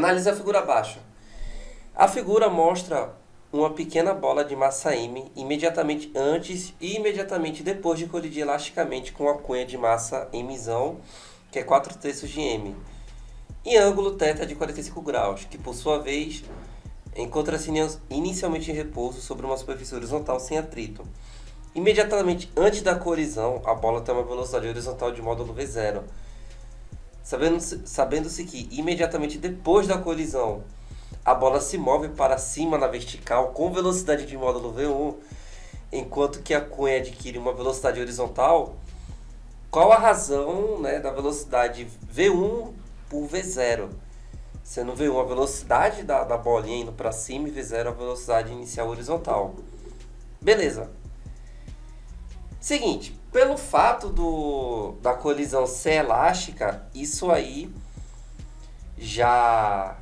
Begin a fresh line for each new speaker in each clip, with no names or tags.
Analise a figura abaixo. A figura mostra uma pequena bola de massa M imediatamente antes e imediatamente depois de colidir elasticamente com a cunha de massa Mzão, que é 4/3 de M, em ângulo θ de 45 graus, que por sua vez encontra-se inicialmente em repouso sobre uma superfície horizontal sem atrito. Imediatamente antes da colisão, a bola tem uma velocidade horizontal de módulo V0. Sabendo-se que imediatamente depois da colisão, a bola se move para cima na vertical com velocidade de módulo V1, enquanto que a cunha adquire uma velocidade horizontal, qual a razão, né, da velocidade V1 por V0? Sendo V1 a velocidade da bolinha indo para cima e V0 a velocidade inicial horizontal. Beleza. Seguinte, pelo fato da colisão ser elástica, isso aí já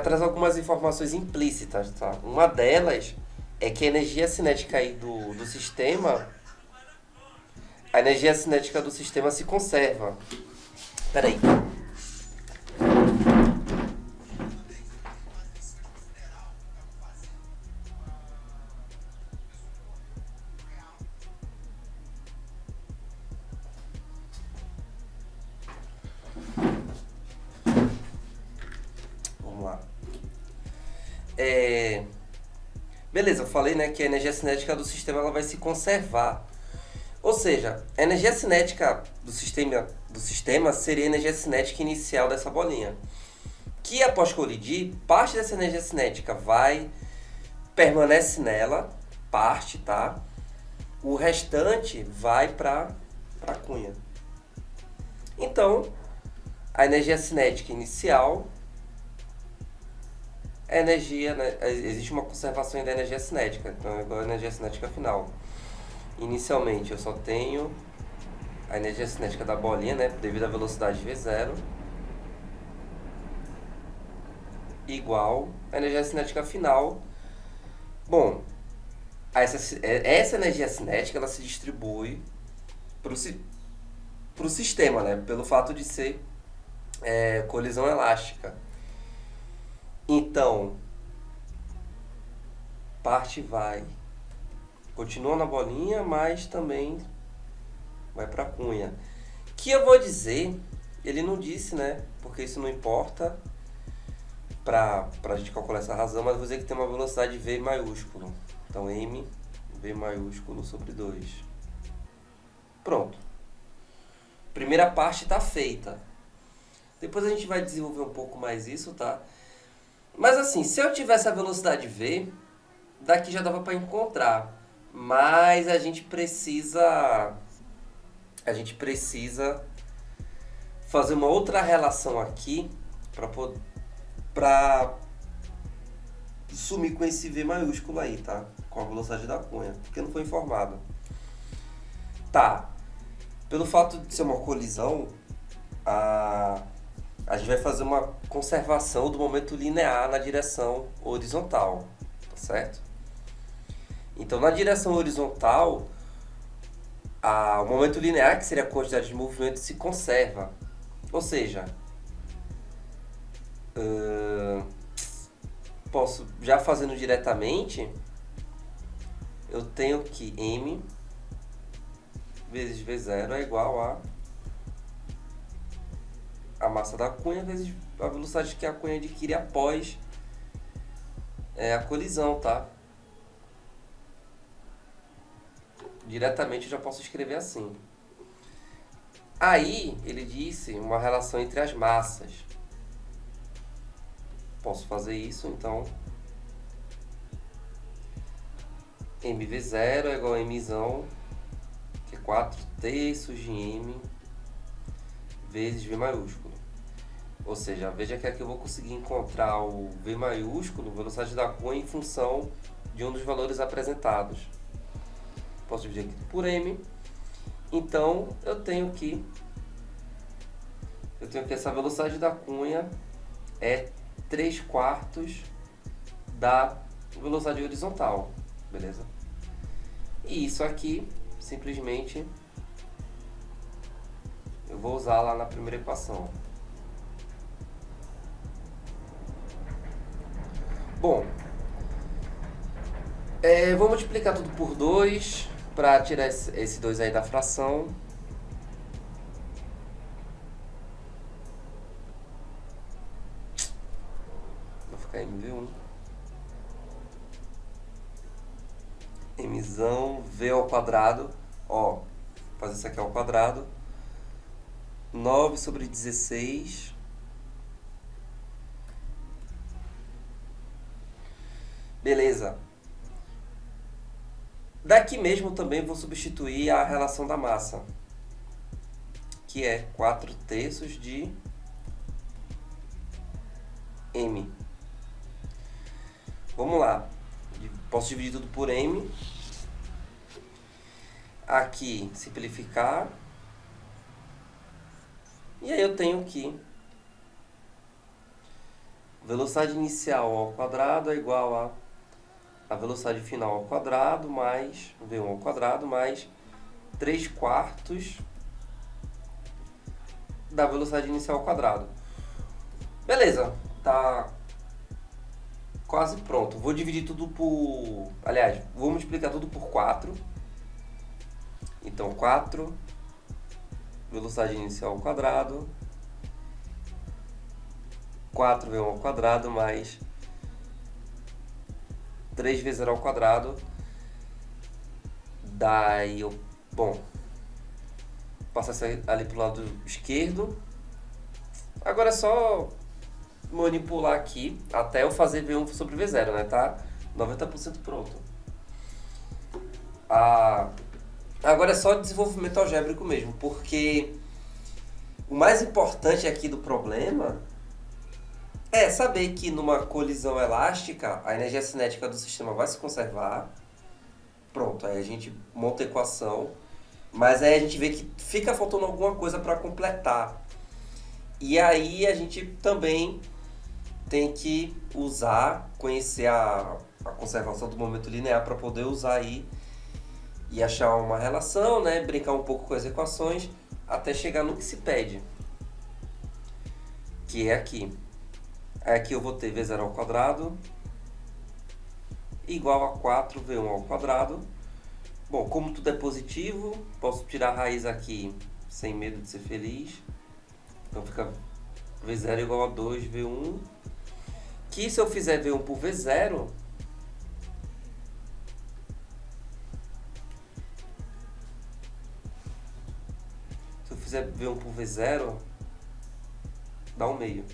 traz algumas informações implícitas, tá? Uma delas é que a energia cinética aí do sistema, a energia cinética do sistema se conserva. Peraí. Vamos lá. Beleza, eu falei, né, que a energia cinética do sistema ela vai se conservar. Ou seja, a energia cinética do sistema seria a energia cinética inicial dessa bolinha. Que após colidir, parte dessa energia cinética permanece nela, parte, tá? O restante vai para a cunha. Então, a energia cinética inicial é energia, né? Existe uma conservação da energia cinética, então é igual a energia cinética final. Inicialmente eu só tenho a energia cinética da bolinha, né, devido à velocidade V0, igual a energia cinética final. Bom, essa energia cinética ela se distribui para o sistema, né, pelo fato de ser colisão elástica. Então, parte continua na bolinha, mas também vai para a cunha. Que eu vou dizer, ele não disse, né? Porque isso não importa para a gente calcular essa razão, mas eu vou dizer que tem uma velocidade V maiúsculo. Então, M, V maiúsculo sobre 2. Pronto. Primeira parte está feita. Depois a gente vai desenvolver um pouco mais isso, tá? Mas assim, se eu tivesse a velocidade V, daqui já dava para encontrar. Mas a gente precisa fazer uma outra relação aqui para sumir com esse V maiúsculo aí, tá? Com a velocidade da cunha, porque não foi informado. Tá. Pelo fato de ser uma colisão, a gente vai fazer uma conservação do momento linear na direção horizontal, tá certo? Então, na direção horizontal, o momento linear, que seria a quantidade de movimento, se conserva. Ou seja, posso, já fazendo diretamente, eu tenho que M vezes V0 é igual a massa da cunha vezes a velocidade que a cunha adquire após a colisão, tá? Diretamente eu já posso escrever assim. Aí ele disse uma relação entre as massas. Posso fazer isso, então MV0 é igual a Mzão, que é 4/3 de M vezes V maiúsculo. Ou seja, veja que aqui eu vou conseguir encontrar o V maiúsculo, velocidade da cunha, em função de um dos valores apresentados. Posso dividir aqui por M. Então, eu tenho que essa velocidade da cunha é 3/4 da velocidade horizontal. Beleza? E isso aqui, simplesmente, eu vou usar lá na primeira equação. Bom, vou multiplicar tudo por 2 para tirar esse 2 aí da fração. Vai ficar MV1. Mzão, V ao quadrado. Ó, fazer isso aqui ao quadrado. 9 sobre 16. Beleza. Daqui mesmo também vou substituir a relação da massa, que é 4 terços de M. Vamos lá. Posso dividir tudo por M. Aqui, simplificar. E aí eu tenho que velocidade inicial ao quadrado é igual a velocidade final ao quadrado mais V1 ao quadrado mais 3 quartos da velocidade inicial ao quadrado. Beleza, tá quase pronto. Vou dividir tudo por... Aliás, vou multiplicar tudo por 4. Então, 4, velocidade inicial ao quadrado, 4V1 ao quadrado mais 3 vezes 0 ao quadrado. Daí eu... Bom, passar ali pro lado esquerdo. Agora é só manipular aqui até eu fazer V1 sobre V0, né? Tá 90% pronto. Agora é só desenvolvimento algébrico mesmo, porque o mais importante aqui do problema é saber que numa colisão elástica a energia cinética do sistema vai se conservar. Pronto, aí a gente monta a equação, mas aí a gente vê que fica faltando alguma coisa para completar. E aí a gente também tem que conhecer a conservação do momento linear para poder usar aí e achar uma relação, né? Brincar um pouco com as equações até chegar no que se pede, que é aqui. Aqui eu vou ter V0 ao quadrado igual a 4V1 ao quadrado. Bom, como tudo é positivo, posso tirar a raiz aqui sem medo de ser feliz. Então fica V0 igual a 2V1. Que se eu fizer V1 por V0, se eu fizer V1 por V0, dá 1 meio.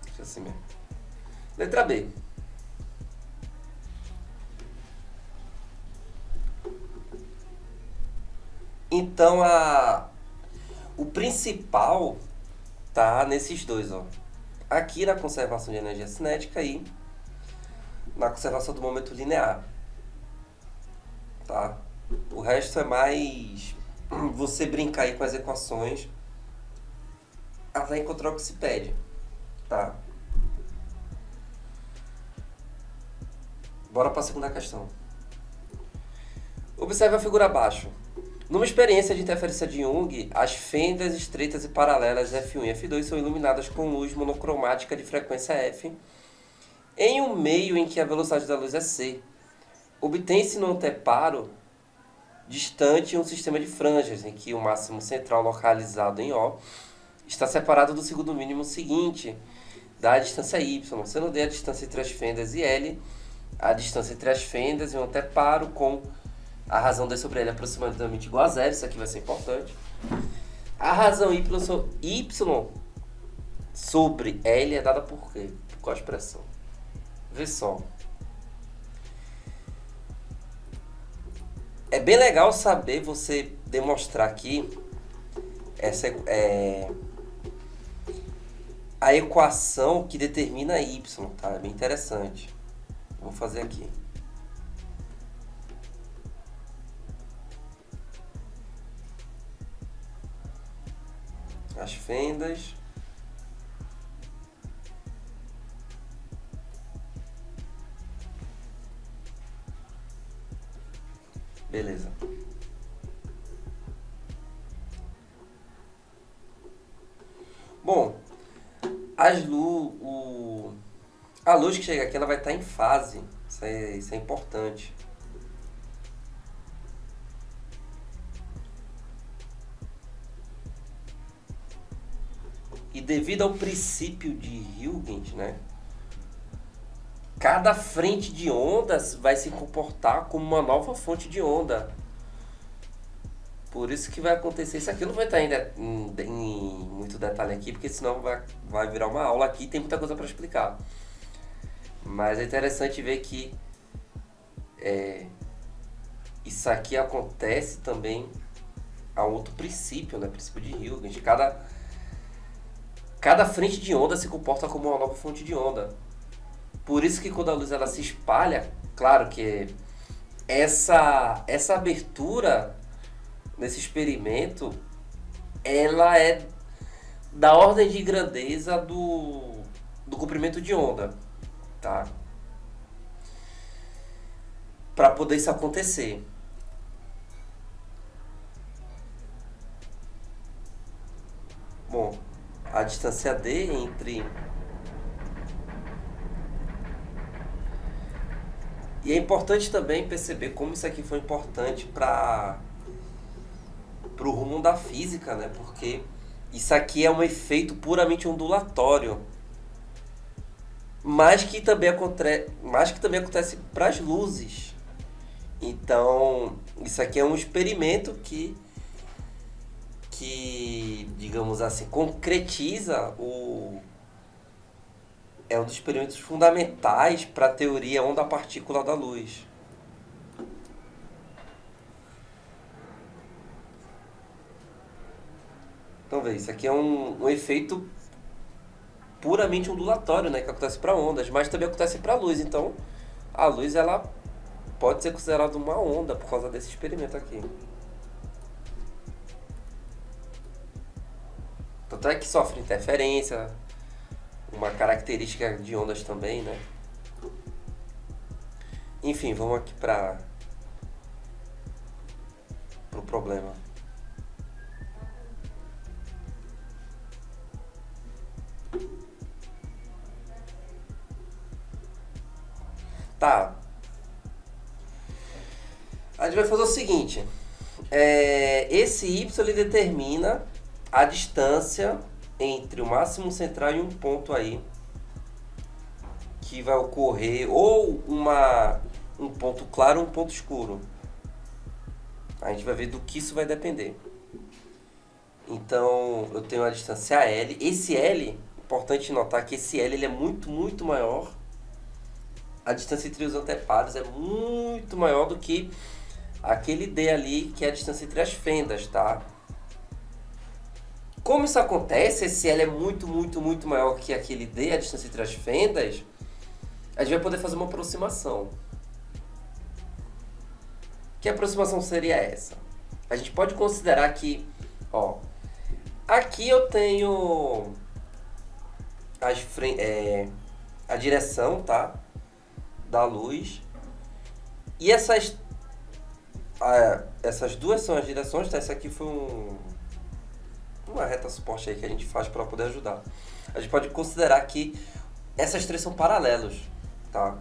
Deixa assim mesmo. Letra B. Então o principal tá nesses dois, ó. Aqui na conservação de energia cinética e na conservação do momento linear. Tá? O resto é mais você brincar aí com as equações até encontrar o que se pede. Tá? Bora para a segunda questão. Observe a figura abaixo. Numa experiência de interferência de Young, as fendas estreitas e paralelas F1 e F2 são iluminadas com luz monocromática de frequência F em um meio em que a velocidade da luz é c. Obtém-se no anteparo distante um sistema de franjas, em que o máximo central localizado em O está separado do segundo mínimo seguinte da distância y, sendo D a distância entre as fendas e L, a distância entre as fendas e o anteparo com a razão D sobre L aproximadamente igual a zero. Isso aqui vai ser importante. A razão y sobre L é dada por quê? Por qual expressão? Vê só. É bem legal saber você demonstrar aqui a equação que determina y, tá? É bem interessante. Vou fazer aqui. As fendas beleza. a luz que chega aqui ela vai estar em fase. Isso é importante. E devido ao princípio de Huygens, né? Cada frente de ondas vai se comportar como uma nova fonte de onda. Por isso que vai acontecer isso aqui. Eu não vou entrar em muito detalhe aqui, porque senão vai virar uma aula aqui e tem muita coisa para explicar. Mas é interessante ver que isso aqui acontece também a outro princípio, né? Princípio de Huygens. Cada frente de onda se comporta como uma nova fonte de onda. Por isso que quando a luz ela se espalha, claro que essa abertura nesse experimento, ela é da ordem de grandeza do comprimento de onda, tá? Para poder isso acontecer. Bom, a distância D entre... E é importante também perceber como isso aqui foi importante para o rumo da física, né? Porque isso aqui é um efeito puramente ondulatório, mas que também acontece para as luzes. Então, isso aqui é um experimento que digamos assim, concretiza é um dos experimentos fundamentais para a teoria onda-partícula da luz. Então, vê, isso aqui é um efeito puramente ondulatório, né, que acontece para ondas, mas também acontece para a luz. Então, a luz ela pode ser considerada uma onda por causa desse experimento aqui. Tanto é que sofre interferência, uma característica de ondas também, né? Enfim, vamos aqui para o problema. Tá. A gente vai fazer o seguinte. Esse y ele determina a distância entre o máximo central e um ponto aí que vai ocorrer ou um ponto claro ou um ponto escuro. A gente vai ver do que isso vai depender. Então eu tenho a distância L. Esse L, importante notar que esse L ele é muito, muito maior. A distância entre os antepares é muito maior do que aquele D ali, que é a distância entre as fendas, tá? Como isso acontece, esse L é muito, muito, muito maior que aquele D, a distância entre as fendas, a gente vai poder fazer uma aproximação. Que aproximação seria essa? A gente pode considerar que, ó, aqui eu tenho a direção, tá? Da luz. E essas duas são as direções, tá? Essa aqui foi uma reta suporte aí que a gente faz para poder ajudar. A gente pode considerar que essas três são paralelos, tá?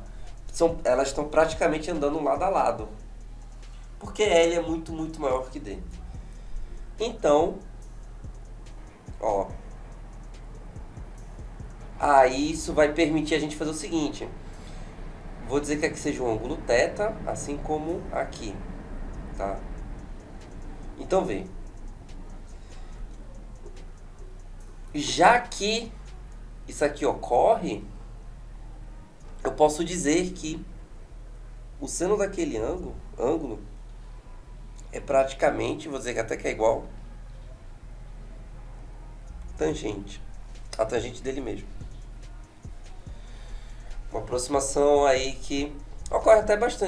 Elas estão praticamente andando lado a lado. Porque L é muito, muito maior que D. Então, ó, aí isso vai permitir a gente fazer o seguinte. Vou dizer que aqui seja um ângulo θ, assim como aqui, tá? Então, vê. Já que isso aqui ocorre, eu posso dizer que o seno daquele ângulo é praticamente, vou dizer que até que é igual tangente, a tangente dele mesmo. Uma aproximação aí que ocorre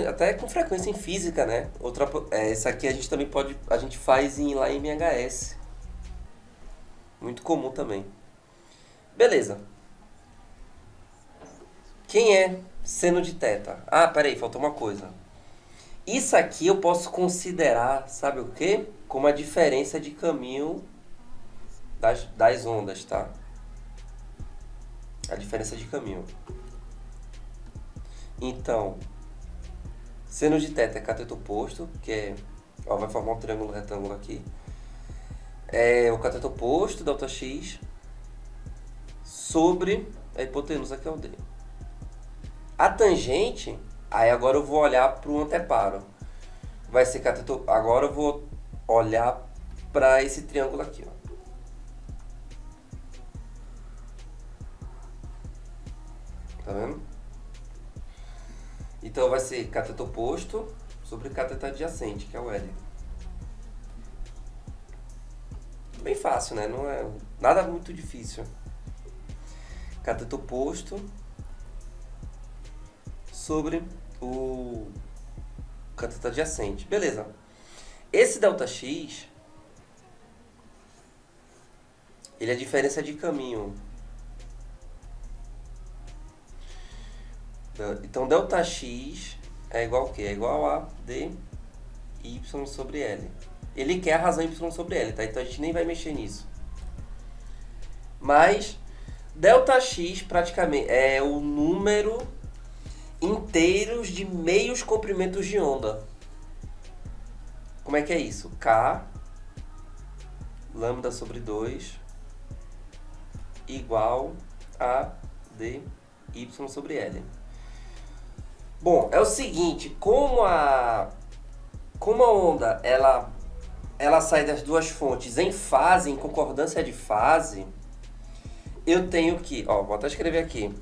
até com frequência em física, né? Essa aqui a gente também faz lá em MHS. Muito comum também. Beleza. Quem é seno de θ? Ah, peraí, faltou uma coisa. Isso aqui eu posso considerar, sabe o quê? Como a diferença de caminho das ondas, tá? A diferença de caminho. Então, seno de θ é cateto oposto, que é... Ó, vai formar um triângulo retângulo aqui. É o cateto oposto, Δx, sobre a hipotenusa, que é o D. A tangente, aí agora eu vou olhar para o anteparo. Vai ser cateto... Agora eu vou olhar para esse triângulo aqui, ó. Tá vendo? Então vai ser cateto oposto sobre cateto adjacente, que é o L. Bem fácil, né? Não é nada muito difícil. Cateto oposto sobre o cateto adjacente. Beleza. Esse Δx, ele é a diferença de caminho. Então, Δx é igual ao quê? É igual a dy sobre L. Ele quer a razão y sobre L, tá? Então, a gente nem vai mexer nisso. Mas, Δx praticamente é o número inteiros de meios comprimentos de onda. Como é que é isso? K lambda sobre 2 igual a dy sobre L. Bom, é o seguinte, como a onda ela sai das duas fontes em fase, em concordância de fase, eu tenho que, ó, vou até escrever aqui.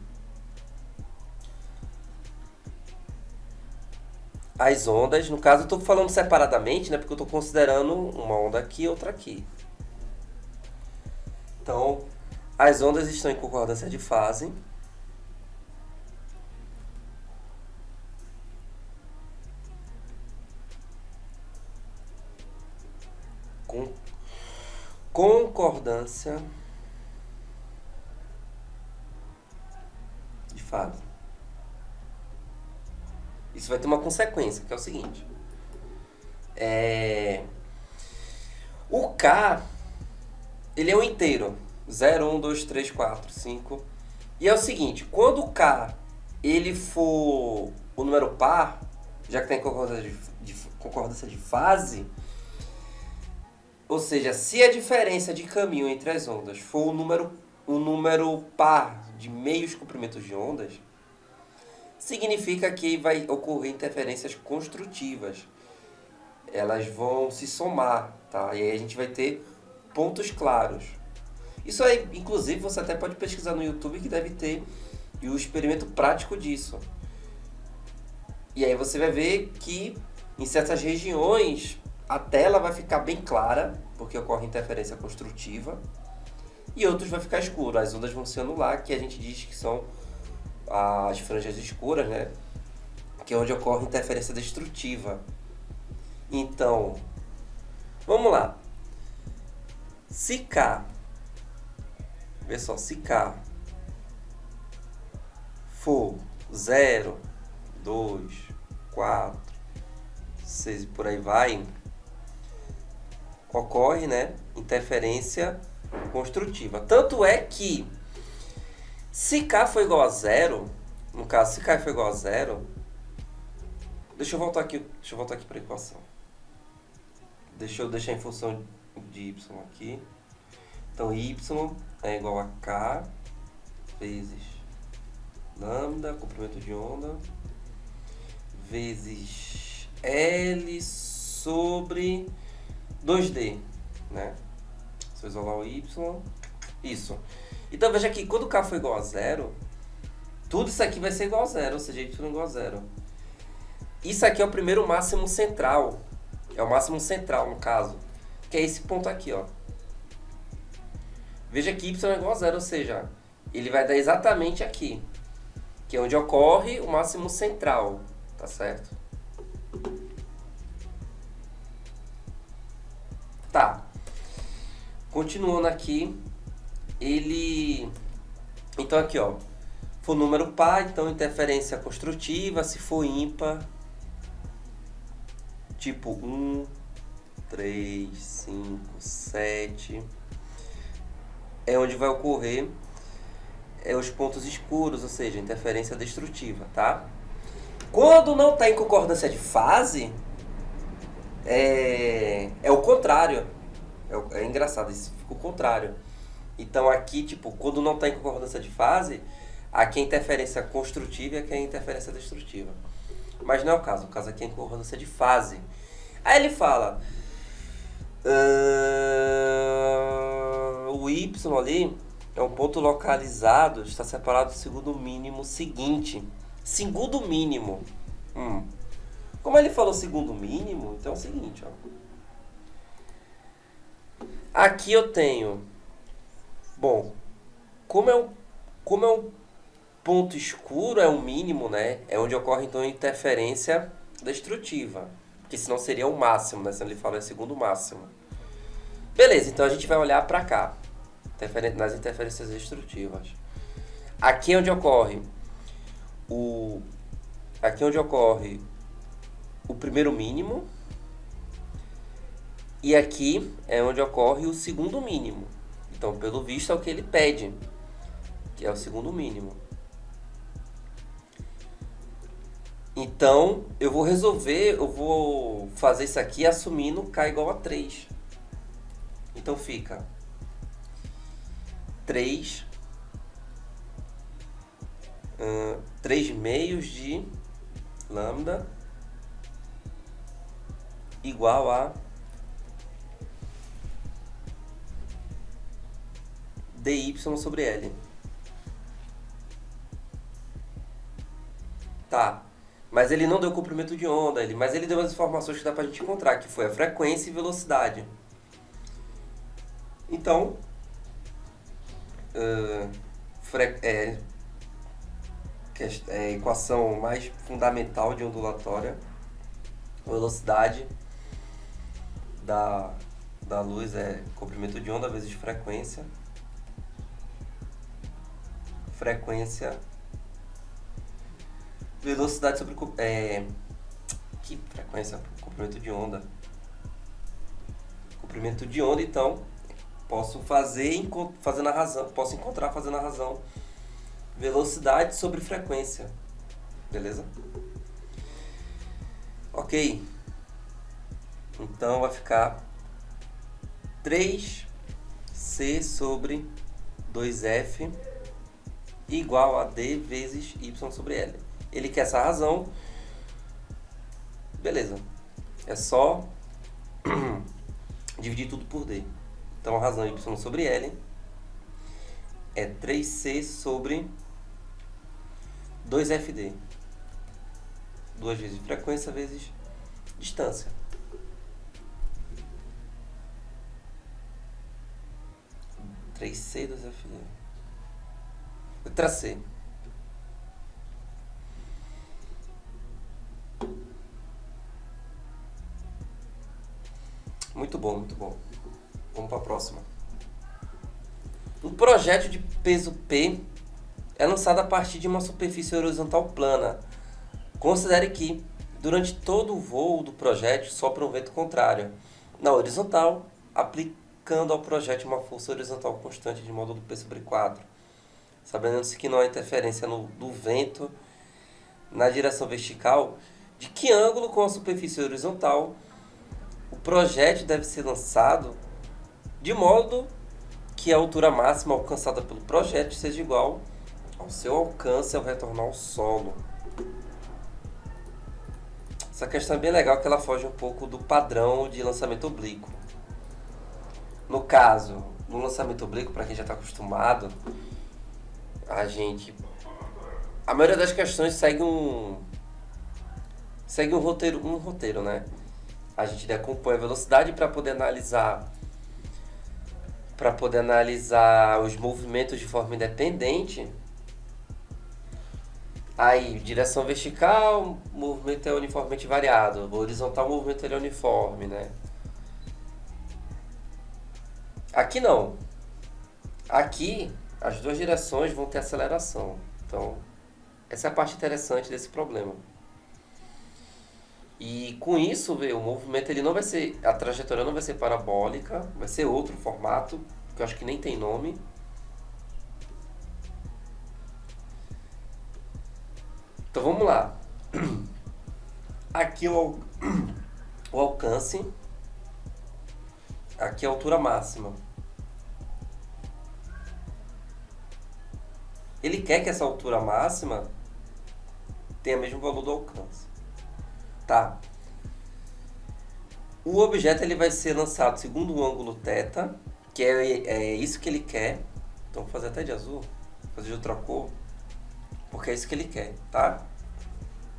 As ondas, no caso eu estou falando separadamente, né, porque eu estou considerando uma onda aqui e outra aqui. Então, as ondas estão em concordância de fase. Concordância de fase. Isso vai ter uma consequência, que é o seguinte. O K, ele é um inteiro. 0, 1, 2, 3, 4, 5. E é o seguinte, quando o K ele for o número par, já que tem concordância de fase, ou seja, se a diferença de caminho entre as ondas for um número par de meios comprimentos de ondas, significa que vai ocorrer interferências construtivas. Elas vão se somar, tá? E aí a gente vai ter pontos claros. Isso aí, inclusive, você até pode pesquisar no YouTube que deve ter o experimento prático disso. E aí você vai ver que em certas regiões a tela vai ficar bem clara, porque ocorre interferência construtiva, e outros vai ficar escuro. As ondas vão se anular, que a gente diz que são as franjas escuras, né? Que é onde ocorre interferência destrutiva. Então, vamos lá. Se K, vê só, se K for 0, 2, 4, 6 e por aí vai, ocorre, né, interferência construtiva. Tanto é que se K for igual a 0, no caso, se K for igual a 0, deixa eu voltar aqui para a equação. Deixa eu deixar em função de y aqui. Então, y é igual a K vezes lambda, comprimento de onda, vezes L sobre 2D, né? Se eu isolar o y, isso. Então, veja aqui, quando K for igual a 0, tudo isso aqui vai ser igual a 0, ou seja, y igual a 0. Isso aqui é o primeiro máximo central. É o máximo central, no caso, que é esse ponto aqui, ó. Veja que y é igual a 0, ou seja, ele vai dar exatamente aqui, que é onde ocorre o máximo central, tá certo? Tá. Continuando aqui, ele... Então aqui, ó, for número par, então interferência construtiva, se for ímpar, tipo 1, 3, 5, 7, é onde vai ocorrer é os pontos escuros, ou seja, interferência destrutiva, tá? Quando não está em concordância de fase, é o contrário. É engraçado, isso fica o contrário. Então aqui, tipo, quando não está em concordância de fase, aqui é interferência construtiva e aqui é interferência destrutiva. Mas não é o caso aqui é em concordância de fase. Aí ele fala, o Y ali é um ponto localizado, está separado do segundo mínimo seguinte. Segundo mínimo. Como ele falou segundo mínimo, então é o seguinte, ó. Aqui eu tenho, bom, como é um ponto escuro, é o mínimo, né? É onde ocorre então a interferência destrutiva. Porque senão seria o máximo, né? Se ele fala é segundo máximo. Beleza, então a gente vai olhar para cá, nas interferências destrutivas. Aqui é onde ocorre o primeiro mínimo. E aqui é onde ocorre o segundo mínimo. Então, pelo visto, é o que ele pede, que é o segundo mínimo. Então, eu vou fazer isso aqui assumindo K igual a 3. Então fica 3 meios de lambda igual a dy sobre L. Tá. Mas ele não deu comprimento de onda, mas ele deu as informações que dá pra gente encontrar, que foi a frequência e velocidade. Então, a equação mais fundamental de ondulatória, velocidade da luz é comprimento de onda vezes frequência. Velocidade sobre que frequência? Comprimento de onda. Comprimento de onda, então posso encontrar fazendo a razão velocidade sobre frequência. Beleza? Ok. Então vai ficar 3c sobre 2f igual a d vezes y sobre L. Ele quer essa razão. Beleza. É só dividir tudo por d. Então a razão y sobre L é 3c sobre 2fd. 2 vezes frequência vezes distância. Três C, 2fd. Letra C. Muito bom, muito bom. Vamos para a próxima. Um projétil de peso P é lançado a partir de uma superfície horizontal plana. Considere que, durante todo o voo do projétil, sopra um vento contrário na horizontal, aplicando ao projétil uma força horizontal constante de módulo P sobre 4. Sabendo-se que não há interferência do vento na direção vertical, de que ângulo com a superfície horizontal o projétil deve ser lançado de modo que a altura máxima alcançada pelo projétil seja igual ao seu alcance ao retornar ao solo. Essa questão é bem legal, que ela foge um pouco do padrão de lançamento oblíquo. No caso, no lançamento oblíquo, para quem já está acostumado, a maioria das questões segue um roteiro, né? A gente decompõe a velocidade para poder analisar os movimentos de forma independente. Aí, direção vertical, o movimento é uniformemente variado. Horizontal, o movimento é uniforme, né? Aqui não. Aqui, as duas direções vão ter aceleração. Então, essa é a parte interessante desse problema. E com isso, o movimento a trajetória não vai ser parabólica, vai ser outro formato, que eu acho que nem tem nome. Então vamos lá. Aqui o alcance, aqui é a altura máxima. Ele quer que essa altura máxima tenha o mesmo valor do alcance. Tá. O objeto ele vai ser lançado segundo o ângulo θ, que é isso que ele quer. Então vou fazer até de azul, vou fazer de outra cor, porque é isso que ele quer, tá?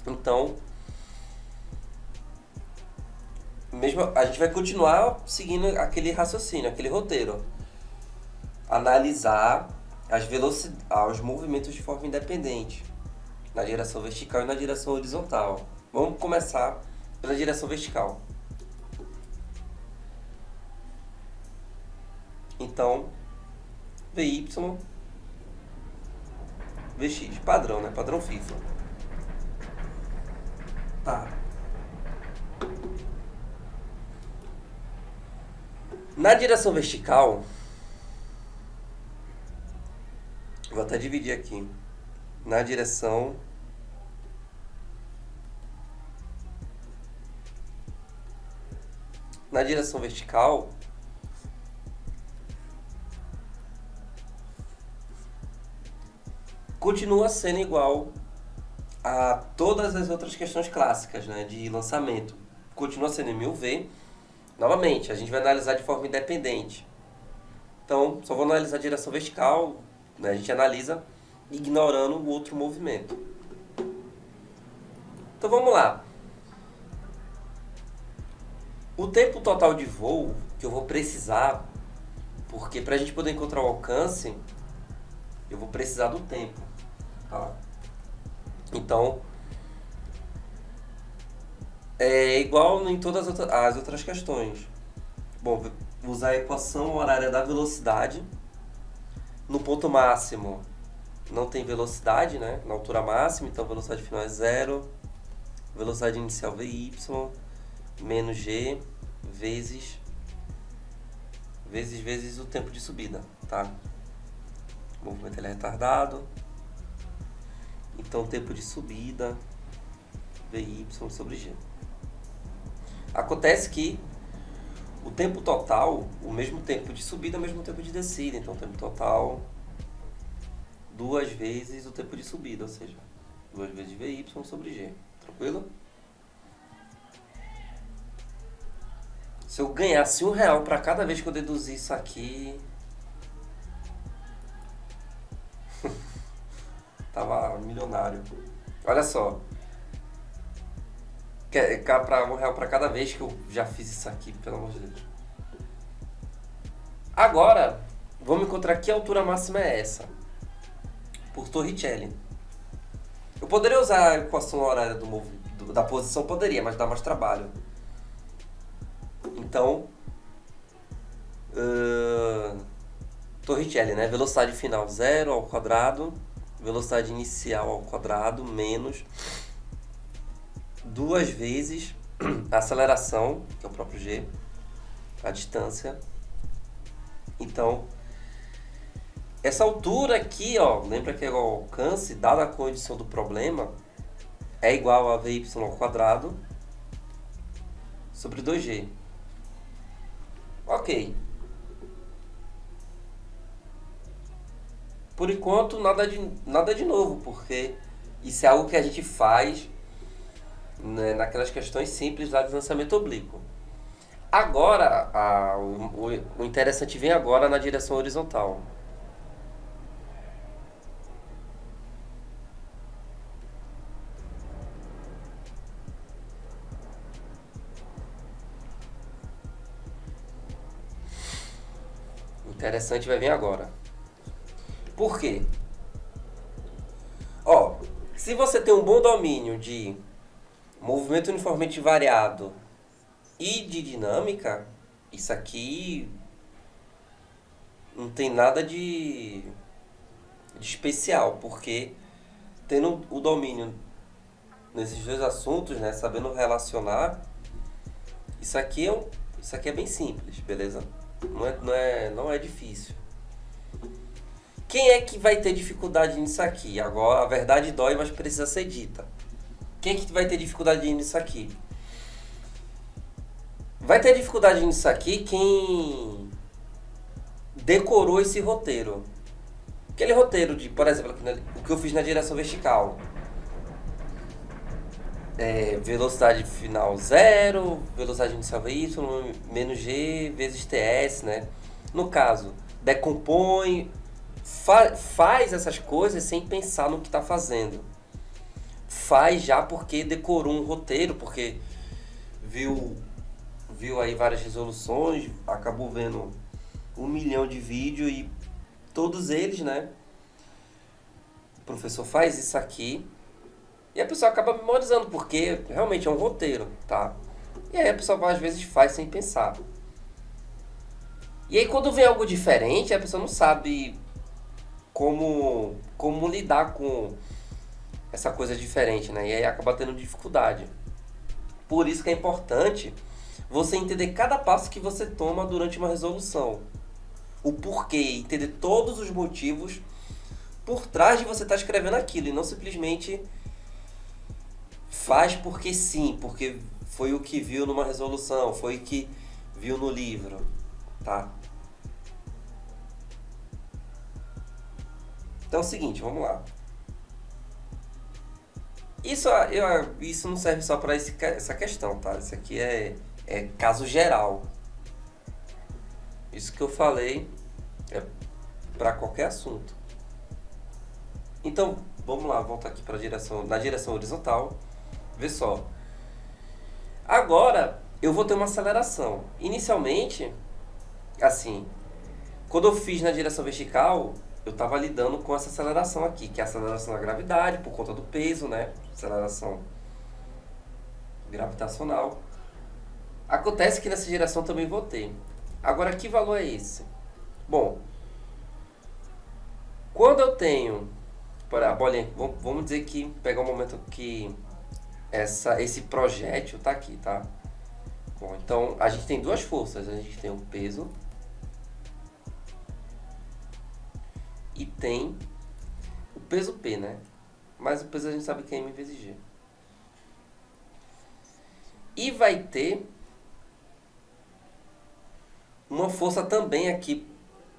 Então, mesmo, a gente vai continuar seguindo aquele raciocínio, aquele roteiro. Analisar os movimentos de forma independente, na direção vertical e na direção horizontal. Vamos começar pela direção vertical. Então, VY, VX, padrão, né? Padrão FIFA. Tá. Na direção vertical, vou até dividir aqui. Na direção vertical, continua sendo igual a todas as outras questões clássicas, né, de lançamento. Continua sendo em 1000V. Novamente, a gente vai analisar de forma independente. Então, só vou analisar a direção vertical, né, a gente analisa ignorando o outro movimento. Então vamos lá. O tempo total de voo que eu vou precisar, porque para a gente poder encontrar o alcance, eu vou precisar do tempo. Tá? Então, é igual em todas as outras questões. Bom, vou usar a equação horária da velocidade. No ponto máximo não tem velocidade, né? Na altura máxima, então a velocidade final é zero. Velocidade inicial VY menos G vezes o tempo de subida, tá? O movimento ele é retardado. Então o tempo de subida VY sobre G. Acontece que o tempo total, o mesmo tempo de subida é o mesmo tempo de descida. Então o tempo total 2 vezes o tempo de subida, ou seja, 2 vezes VY sobre G. Tranquilo? Se eu ganhasse R$1 para cada vez que eu deduzir isso aqui, tava milionário. Olha só. Para R$1 para cada vez que eu já fiz isso aqui, pelo amor de Deus. Agora, vamos encontrar que altura máxima é essa. Por Torricelli. Eu poderia usar a equação horária da posição, poderia, mas dá mais trabalho. Então, Torricelli, né? Velocidade final 0 ao quadrado, velocidade inicial ao quadrado, menos 2 vezes a aceleração, que é o próprio G, a distância. Então, essa altura aqui, ó, lembra que é o alcance, dada a condição do problema, é igual a VY ao quadrado sobre 2G. Ok. Por enquanto, nada de novo, porque isso é algo que a gente faz, né, naquelas questões simples lá de lançamento oblíquo. Agora, o interessante vem agora na direção horizontal. O interessante vai vir agora. Por quê? Ó, se você tem um bom domínio de movimento uniformemente variado e de dinâmica, isso aqui não tem nada de especial, porque tendo o domínio nesses dois assuntos, né, sabendo relacionar, isso aqui é bem simples, beleza? Não é difícil. Quem é que vai ter dificuldade nisso aqui? Agora, a verdade dói, mas precisa ser dita. Quem é que vai ter dificuldade nisso aqui? Vai ter dificuldade nisso aqui quem decorou esse roteiro. Aquele roteiro de, por exemplo, o que eu fiz na direção vertical. Velocidade final zero, velocidade inicial y, menos g, vezes ts, né? No caso, decompõe, faz essas coisas sem pensar no que está fazendo. Faz já porque decorou um roteiro, porque viu aí várias resoluções, acabou vendo 1 milhão de vídeos e todos eles, né? O professor faz isso aqui e a pessoa acaba memorizando, porque realmente é um roteiro, tá? E aí a pessoa às vezes faz sem pensar. E aí quando vem algo diferente, a pessoa não sabe como lidar com essa coisa diferente, né? E aí acaba tendo dificuldade. Por isso que é importante você entender cada passo que você toma durante uma resolução. O porquê, entender todos os motivos por trás de você estar escrevendo aquilo e não simplesmente faz porque sim, porque foi o que viu numa resolução, foi o que viu no livro, tá? Então é o seguinte, vamos lá. Isso não serve só para essa questão, tá? Isso aqui é caso geral. Isso que eu falei é para qualquer assunto. Então, vamos lá, voltar aqui para na direção horizontal. Vê só. Agora, eu vou ter uma aceleração. Inicialmente, assim, quando eu fiz na direção vertical, eu estava lidando com essa aceleração aqui, que é a aceleração da gravidade, por conta do peso, né? Aceleração gravitacional. Acontece que nessa direção também vou ter. Agora, que valor é esse? Bom, quando eu tenho a bolinha, vamos dizer que pegar um momento que esse projétil está aqui, tá? Bom, então a gente tem duas forças. A gente tem o peso e tem o peso P, né? Mas o peso a gente sabe que é M vezes G. E vai ter uma força também aqui,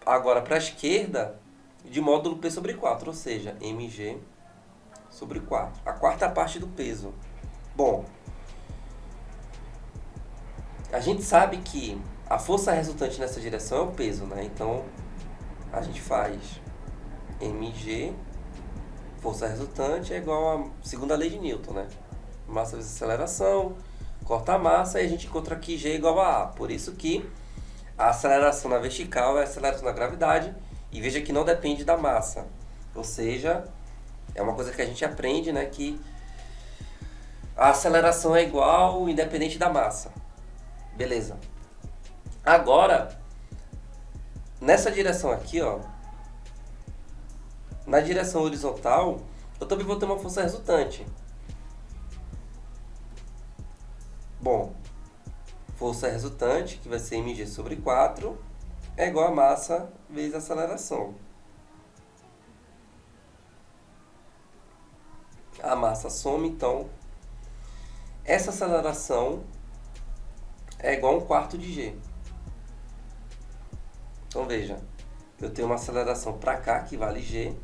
agora para a esquerda, de módulo P sobre 4, ou seja, mg sobre 4. A quarta parte do peso. Bom, a gente sabe que a força resultante nessa direção é o peso, né? Então, a gente faz mg, força resultante, é igual à segunda lei de Newton, né? Massa vezes aceleração, corta a massa, e a gente encontra aqui G igual a A. Por isso que a aceleração na vertical é a aceleração na gravidade, e veja que não depende da massa. Ou seja, é uma coisa que a gente aprende, né? Que a aceleração é igual independente da massa. Beleza. Agora, nessa direção aqui, ó, na direção horizontal, eu também vou ter uma força resultante. Bom, força resultante, que vai ser mg sobre 4, é igual a massa vezes a aceleração. A massa soma, então, essa aceleração é igual a 1/4 de g. Então, veja, eu tenho uma aceleração para cá, que vale g,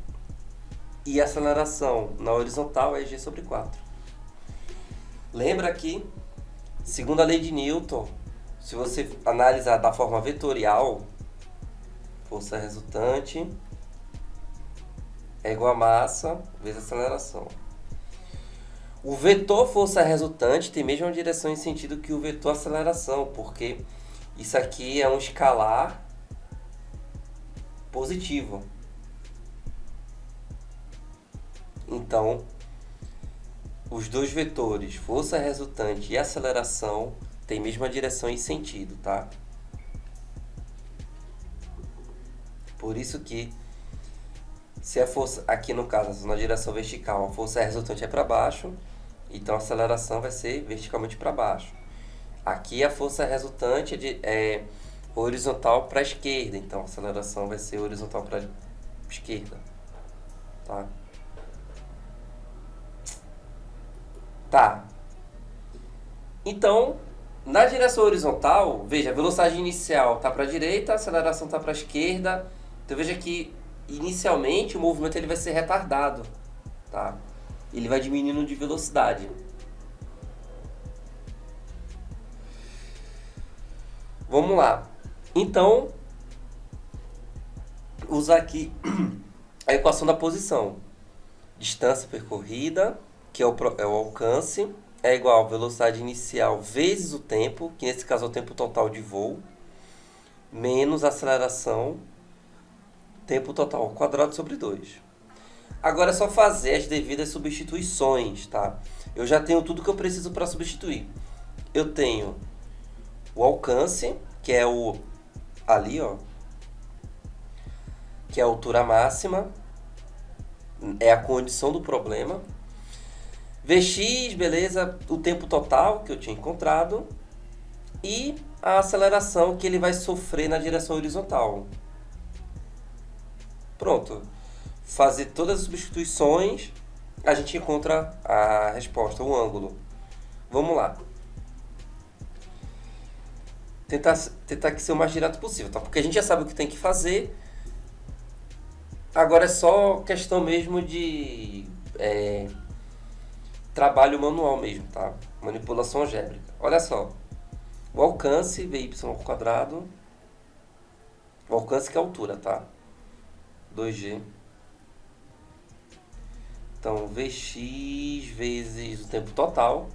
e a aceleração na horizontal é g sobre 4. Lembra que, segundo a lei de Newton, se você analisar da forma vetorial, força resultante é igual a massa vezes a aceleração. O vetor força resultante tem a mesma direção em sentido que o vetor aceleração, porque isso aqui é um escalar positivo. Então, os dois vetores, força resultante e aceleração, têm a mesma direção e sentido, tá? Por isso que, se a força, aqui no caso, na direção vertical, a força resultante é para baixo, então a aceleração vai ser verticalmente para baixo. Aqui a força resultante é horizontal para a esquerda, então a aceleração vai ser horizontal para a esquerda, tá? Tá. Então, na direção horizontal, veja, a velocidade inicial tá para a direita, a aceleração tá para a esquerda. Então veja que inicialmente o movimento ele vai ser retardado, tá? Ele vai diminuindo de velocidade. Vamos lá. Então, usar aqui a equação da posição. Distância percorrida, que é o alcance, é igual a velocidade inicial vezes o tempo, que nesse caso é o tempo total de voo, menos a aceleração, tempo total ao quadrado sobre 2. Agora é só fazer as devidas substituições, tá? Eu já tenho tudo que eu preciso para substituir. Eu tenho o alcance, que é o ali, ó, que é a altura máxima, é a condição do problema. Vx, beleza, o tempo total que eu tinha encontrado e a aceleração que ele vai sofrer na direção horizontal. Pronto. Fazer todas as substituições, a gente encontra a resposta, o ângulo. Vamos lá. Tentar que ser o mais direto possível, tá? Porque a gente já sabe o que tem que fazer. Agora é só questão mesmo de trabalho manual mesmo, tá? Manipulação algébrica. Olha só. O alcance, Vy ao quadrado. O alcance que é a altura, tá? 2G. Então, Vx vezes o tempo total,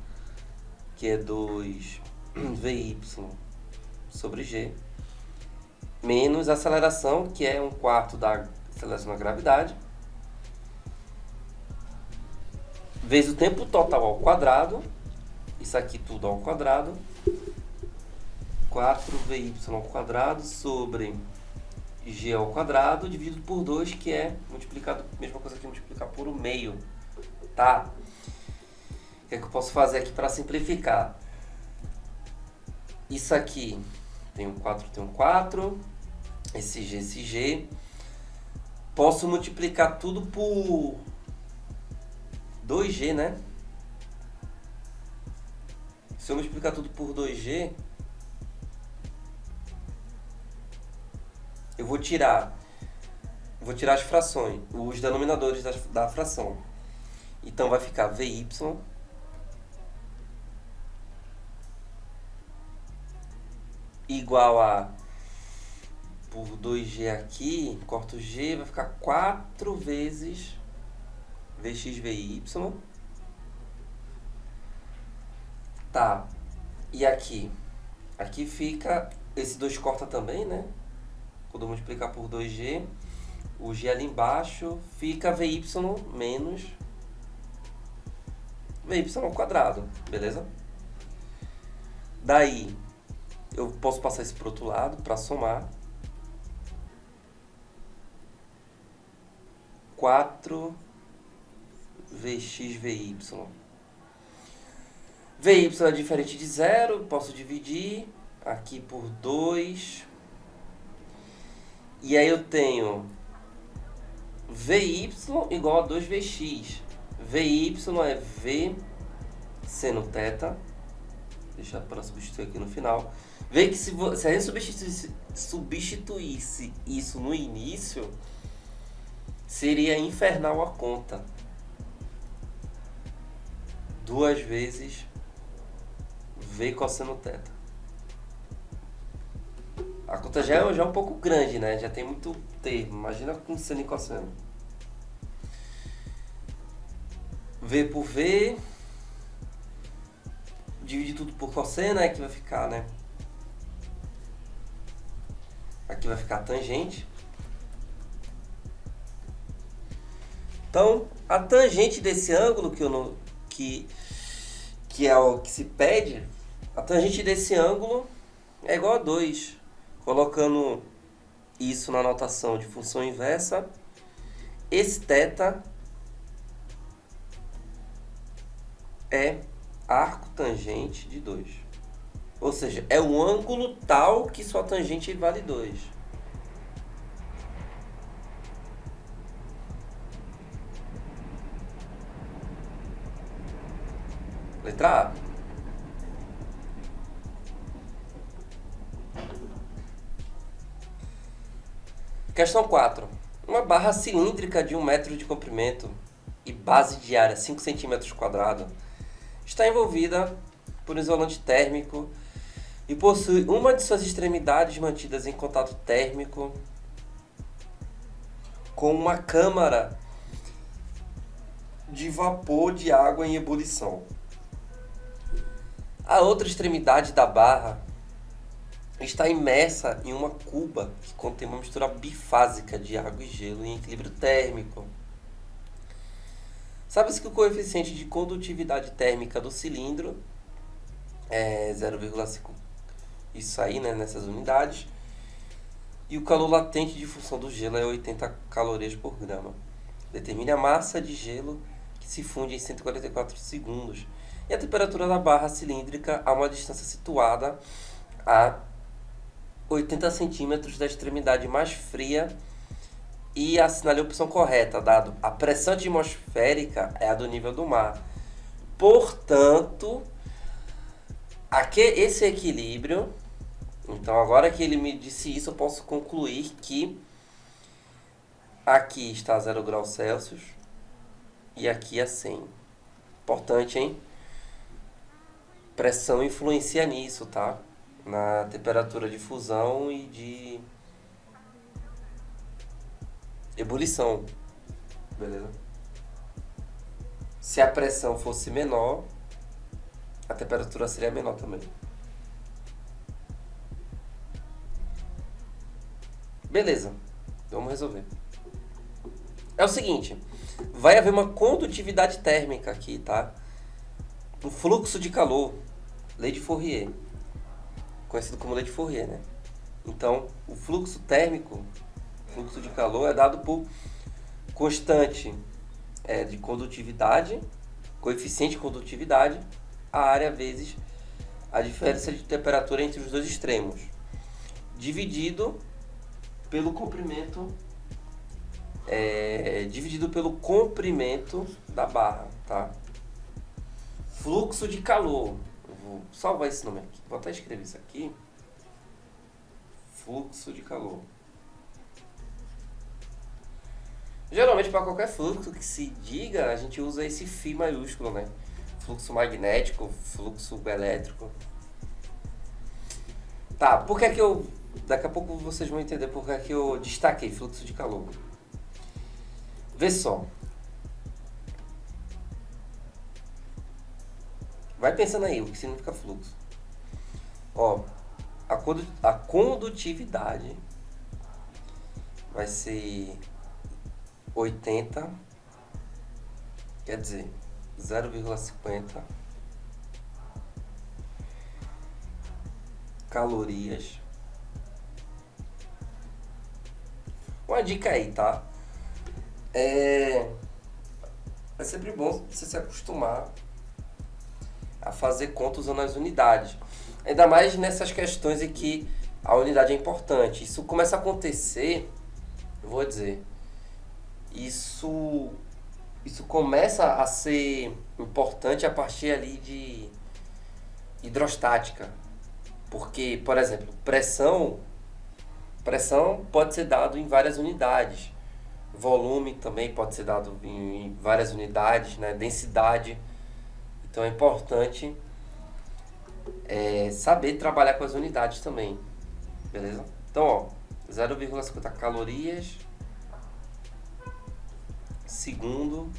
que é 2 Vy sobre G, menos a aceleração, que é 1/4 da aceleração da gravidade, vezes o tempo total ao quadrado, isso aqui tudo ao quadrado, 4Vy ao quadrado sobre G ao quadrado dividido por 2, que é multiplicado, mesma coisa que multiplicar por 1/2, tá? O que é que eu posso fazer aqui para simplificar? Isso aqui tem um 4, esse G. Posso multiplicar tudo por 2G, né? Se eu multiplicar tudo por 2G, eu vou tirar as frações, os denominadores da fração. Então vai ficar Vy igual a, por 2G aqui, corto o G, vai ficar 4 vezes Vxvy. Tá, e aqui? Aqui fica, esse 2 corta também, né? Quando eu multiplicar por 2G, o G ali embaixo fica Vy menos Vy ao quadrado, beleza? Daí, eu posso passar isso para o outro lado para somar. 4 Vxvy. Vy é diferente de zero, posso dividir aqui por 2. E aí eu tenho Vy igual a 2Vx. Vy é V seno θ. Deixa para substituir aqui no final. Vê que se a gente substituísse isso no início, seria infernal a conta. 2 vezes V cosseno θ. A conta já é um pouco grande, né? Já tem muito termo. Imagina com seno e cosseno. V por V. Dividir tudo por cosseno, aqui vai ficar, né? Aqui vai ficar tangente. Então, a tangente desse ângulo que é o que se pede, a tangente desse ângulo é igual a 2. Colocando isso na notação de função inversa, esse θ é arco tangente de 2. Ou seja, é um ângulo tal que sua tangente vale 2. Letra A. Questão 4. Uma barra cilíndrica de 1 metro de comprimento e base de área 5 centímetros quadrados está envolvida por um isolante térmico e possui uma de suas extremidades mantidas em contato térmico com uma câmara de vapor de água em ebulição. A outra extremidade da barra está imersa em uma cuba que contém uma mistura bifásica de água e gelo em equilíbrio térmico. Sabe-se que o coeficiente de condutividade térmica do cilindro é 0,5, isso aí, né, nessas unidades, e o calor latente de função do gelo é 80 calorias por grama. Determine a massa de gelo que se funde em 144 segundos e a temperatura da barra cilíndrica a uma distância situada a 80 centímetros da extremidade mais fria e assinale a opção correta, dado a pressão atmosférica é a do nível do mar. Portanto, aqui, esse equilíbrio, então agora que ele me disse isso, eu posso concluir que aqui está 0 graus Celsius e aqui é 100. Importante, hein? Pressão influencia nisso, tá? Na temperatura de fusão e de ebulição, beleza? Se a pressão fosse menor, a temperatura seria menor também. Beleza, vamos resolver. É o seguinte, vai haver uma condutividade térmica aqui, tá? Um fluxo de calor, lei de Fourier, conhecido como lei de Fourier, né? Então, o fluxo térmico, fluxo de calor, é dado por constante de condutividade, coeficiente de condutividade, a área vezes a diferença de temperatura entre os dois extremos, dividido pelo comprimento, da barra, tá? Fluxo de calor. Eu vou salvar esse nome aqui. Vou até escrever isso aqui. Fluxo de calor. Geralmente, para qualquer fluxo que se diga, a gente usa esse φ maiúsculo, né? Fluxo magnético, fluxo elétrico. Tá, por que que eu... Daqui a pouco vocês vão entender por que eu destaquei fluxo de calor. Vê só. Vai pensando aí o que significa fluxo. Ó, a condutividade vai ser 80, quer dizer, 0,50 calorias. Uma dica aí, tá? É sempre bom você se acostumar a fazer conta usando as unidades. Ainda mais nessas questões em que a unidade é importante. Isso começa a acontecer, eu vou dizer, isso começa a ser importante a partir ali de hidrostática. Porque, por exemplo, pressão pode ser dado em várias unidades. Volume também pode ser dado em várias unidades, né? Densidade. Então é importante saber trabalhar com as unidades também. Beleza? Então, ó, 0,50 calorias segundo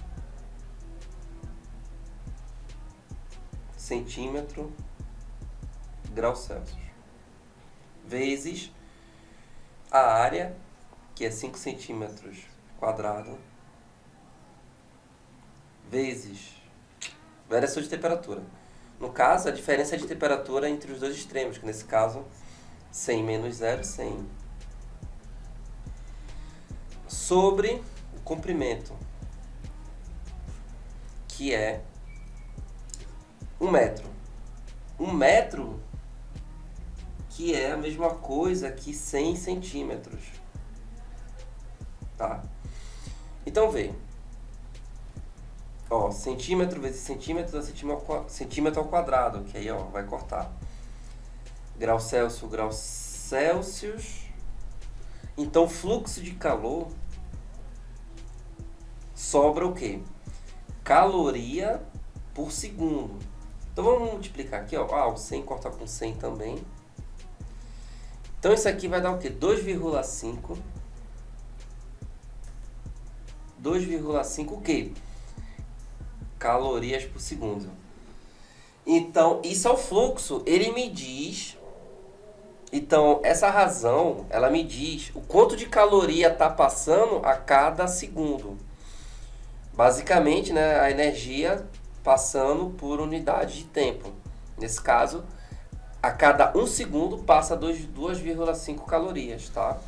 centímetro grau Celsius vezes a área, que é 5 centímetros quadrado, vezes variação de temperatura. No caso, a diferença de temperatura entre os dois extremos, que nesse caso, 100 menos 0, 100. Sobre o comprimento, que é 1 metro. 1 metro, que é a mesma coisa que 100 centímetros. Tá? Então, vê. Ó, centímetro vezes centímetro dá centímetro ao quadrado, que aí ó, vai cortar. Grau Celsius, grau Celsius. Então, fluxo de calor sobra o quê? Caloria por segundo. Então, vamos multiplicar aqui, ó. Ah, o 100 corta com 100 também. Então, isso aqui vai dar o quê? 2,5. 2,5 o quê? Calorias por segundo. Então, isso é o fluxo. Ele me diz... Então, essa razão, ela me diz o quanto de caloria está passando a cada segundo. Basicamente, né, a energia passando por unidade de tempo. Nesse caso, a cada 1 segundo passa 2,5 calorias, tá?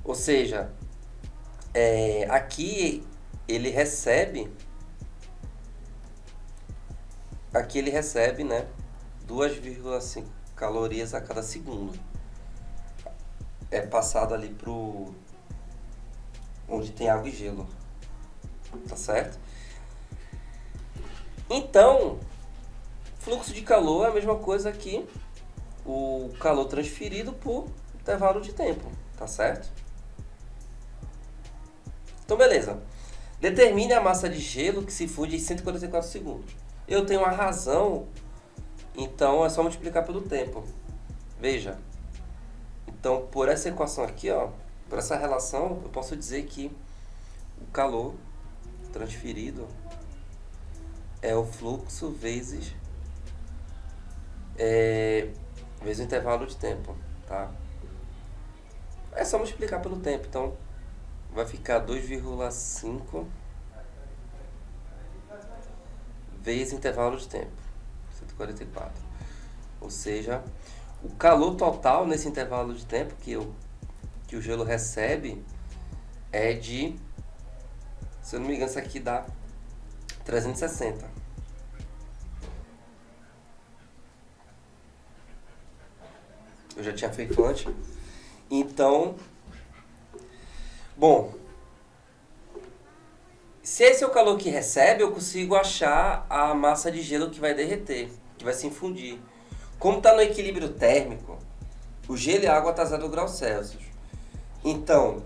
Ou seja, aqui ele recebe, né, 2,5 calorias a cada segundo. É passado ali pro onde tem água e gelo. Tá certo? Então, fluxo de calor é a mesma coisa que o calor transferido por intervalo de tempo. Tá certo? Então, beleza. Determine a massa de gelo que se funde em 144 segundos. Eu tenho uma razão, então é só multiplicar pelo tempo. Veja. Então, por essa equação aqui, ó, por essa relação, eu posso dizer que o calor transferido é o fluxo vezes o intervalo de tempo, tá? É só multiplicar pelo tempo, então vai ficar 2,5 vezes intervalo de tempo, 144. Ou seja, o calor total nesse intervalo de tempo que o gelo recebe é de, se eu não me engano, isso aqui dá 360. Eu já tinha feito antes. Então, bom, se esse é o calor que recebe, eu consigo achar a massa de gelo que vai derreter, que vai se infundir. Como está no equilíbrio térmico, o gelo e a água está 0 graus Celsius. Então,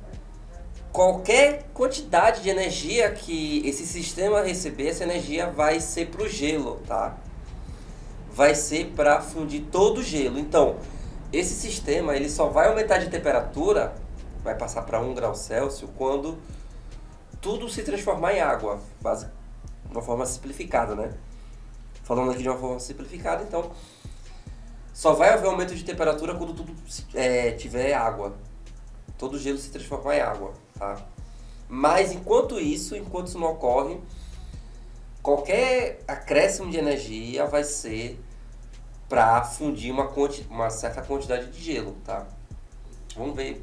qualquer quantidade de energia que esse sistema receber, essa energia vai ser para o gelo, tá? Vai ser para fundir todo o gelo. Então, esse sistema ele só vai aumentar de temperatura, vai passar para 1 grau Celsius, quando tudo se transformar em água, de uma forma simplificada, né? Falando aqui de uma forma simplificada, então, só vai haver aumento de temperatura quando tudo tiver água. Todo o gelo se transformar em água, tá? Mas enquanto isso não ocorre, qualquer acréscimo de energia vai ser para fundir uma certa quantidade de gelo, tá? Vamos ver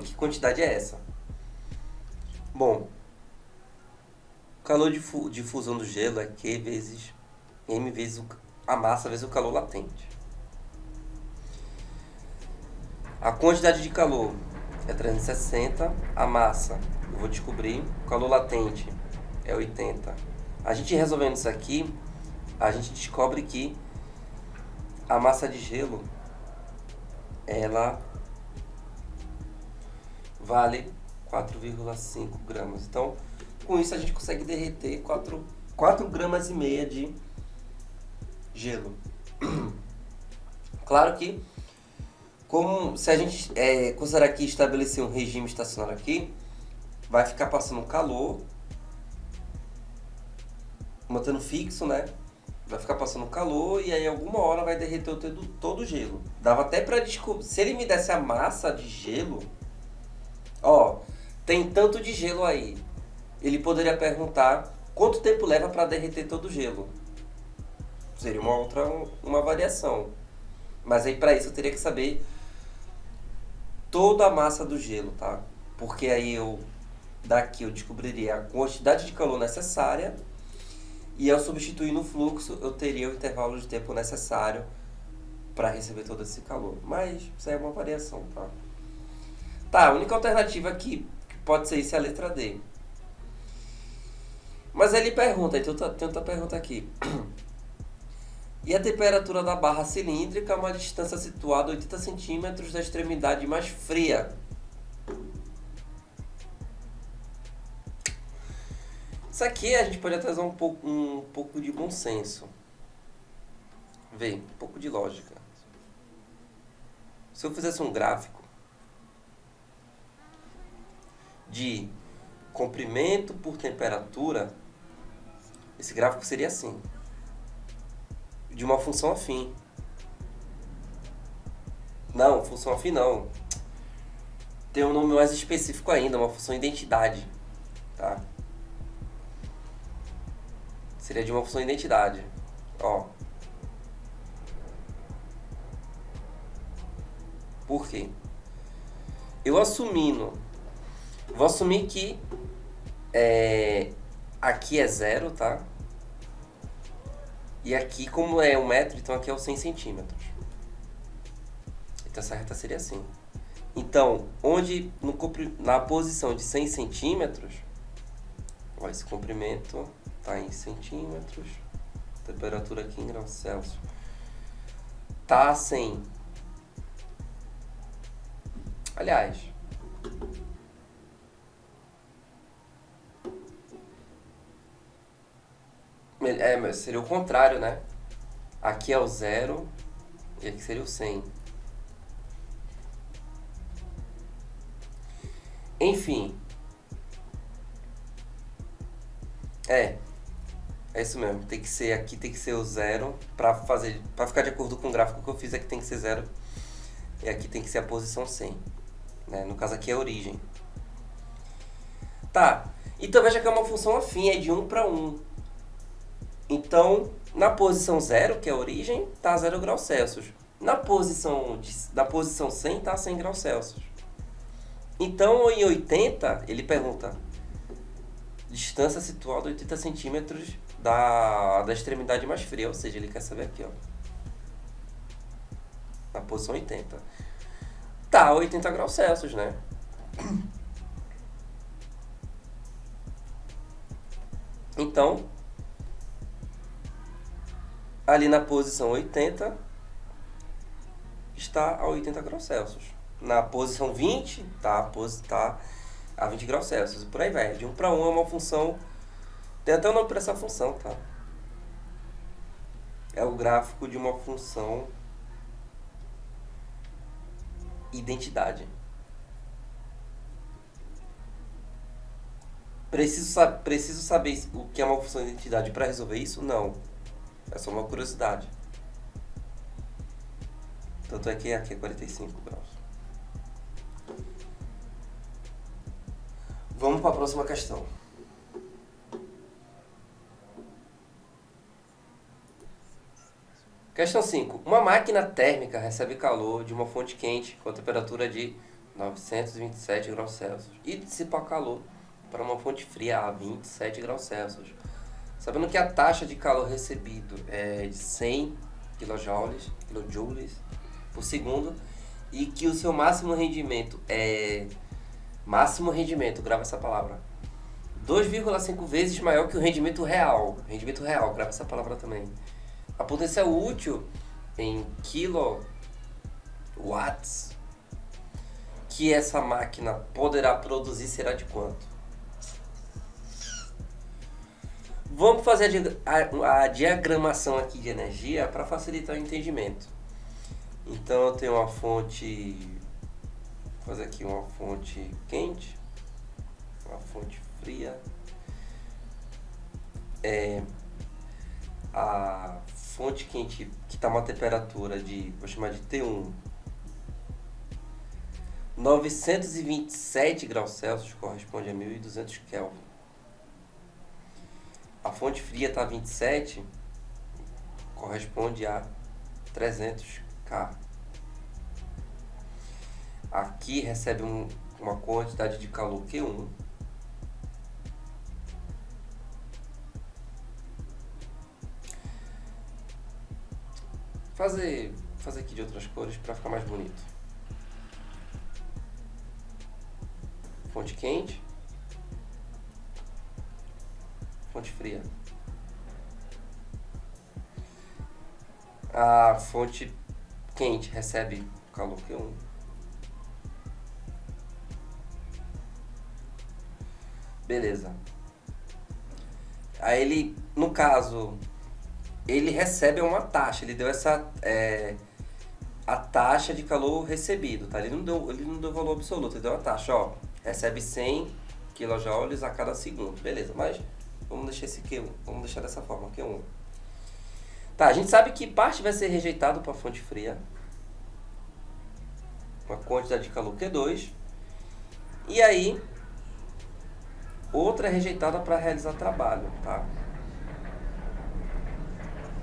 que quantidade é essa. Bom, o calor de fusão do gelo é Q vezes M vezes a massa vezes o calor latente. A quantidade de calor é 360, a massa, eu vou descobrir, o calor latente é 80. A gente resolvendo isso aqui, a gente descobre que a massa de gelo, ela vale 4,5 gramas. Então, com isso a gente consegue derreter 4 gramas e meia de gelo. Claro que, como se a gente considerar que estabelecer um regime estacionário aqui, vai ficar passando calor, mantendo fixo, né? Vai ficar passando calor e aí alguma hora vai derreter todo o gelo. Dava até pra descobrir, se ele me desse a massa de gelo, ó, tem tanto de gelo aí. Ele poderia perguntar quanto tempo leva para derreter todo o gelo. Seria uma variação. Mas aí para isso eu teria que saber toda a massa do gelo, tá? Porque aí daqui eu descobriria a quantidade de calor necessária e ao substituir no fluxo eu teria o intervalo de tempo necessário para receber todo esse calor. Mas isso aí é uma variação, tá? Tá, a única alternativa aqui que pode ser isso é a letra D. Mas ele pergunta, então tem outra pergunta aqui. E a temperatura da barra cilíndrica a uma distância situada a 80 centímetros da extremidade mais fria. Isso aqui a gente pode trazer um pouco de bom senso. Vê, um pouco de lógica. Se eu fizesse um gráfico de comprimento por temperatura, esse gráfico seria assim. De uma função afim. Não, função afim não. Tem um nome mais específico ainda, uma função identidade. Tá? Seria de uma função identidade. Ó. Por quê? Vou assumir que aqui é 0, tá? E aqui, como é 1 metro, então aqui é o 100 centímetros. Então essa reta seria assim. Então, na posição de 100 centímetros, ó, esse comprimento está em centímetros, temperatura aqui em graus Celsius, tá a 100. Aliás, mas seria o contrário, né? Aqui é o 0 e aqui seria o 100. Enfim. É isso mesmo. Tem que ser o 0 para ficar de acordo com o gráfico que eu fiz, aqui tem que ser 0 e aqui tem que ser a posição 100. Né? No caso aqui é a origem. Tá. Então veja que é uma função afim, é de 1 para 1. Então, na posição 0, que é a origem, está a 0 graus Celsius. Na posição 100, está a 100 graus Celsius. Então, em 80, ele pergunta distância situada a 80 centímetros da extremidade mais fria. Ou seja, ele quer saber aqui, ó. Na posição 80. Tá a 80 graus Celsius, né? Então, ali na posição 80, está a 80 graus Celsius. Na posição 20, tá a 20 graus Celsius. E por aí vai. De 1 para 1 é uma função... Tem até o nome para essa função, tá? É o gráfico de uma função identidade. Preciso saber o que é uma função de identidade para resolver isso? Não. É só uma curiosidade. Tanto é que aqui é 45 graus. Vamos para a próxima questão. Questão 5. Uma máquina térmica recebe calor de uma fonte quente com a temperatura de 927 graus Celsius e dissipa calor para uma fonte fria a 27 graus Celsius. Sabendo que a taxa de calor recebido é de 100 kJ por segundo e que o seu máximo rendimento grava essa palavra, 2,5 vezes maior que o rendimento real. Rendimento real, grava essa palavra também. A potência útil em kilowatts que essa máquina poderá produzir será de quanto? Vamos fazer a diagramação aqui de energia para facilitar o entendimento. Então eu tenho uma fonte, vou fazer aqui uma fonte quente, uma fonte fria. A fonte quente que está uma temperatura de, vou chamar de T1, 927 graus Celsius, corresponde a 1200 Kelvin. A fonte fria está a 27, corresponde a 300 K. Aqui recebe uma quantidade de calor Q1. Fazer aqui de outras cores para ficar mais bonito. Fonte quente. fonte fria. A fonte quente recebe calor Q1. Beleza. Aí ele, no caso, ele recebe uma taxa. Ele deu a taxa de calor recebido, tá? Ele não deu valor absoluto, ele deu uma taxa, ó. Recebe 100 kJ a cada segundo. Beleza, mas vamos deixar esse Q1. Vamos deixar dessa forma, Q1. Tá, a gente sabe que parte vai ser rejeitado para a fonte fria. Uma quantidade de calor Q2. E aí, outra é rejeitada para realizar trabalho, tá?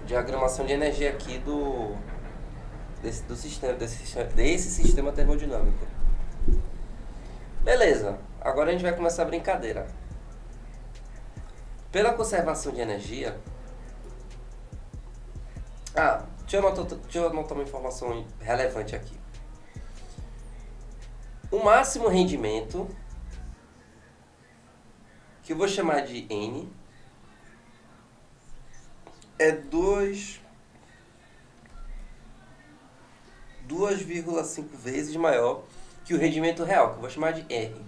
Diagramação de energia aqui desse sistema termodinâmico. Beleza, agora a gente vai começar a brincadeira. Pela conservação de energia... deixa eu anotar uma informação relevante aqui. O máximo rendimento, que eu vou chamar de N, é 2,5 vezes maior que o rendimento real, que eu vou chamar de R.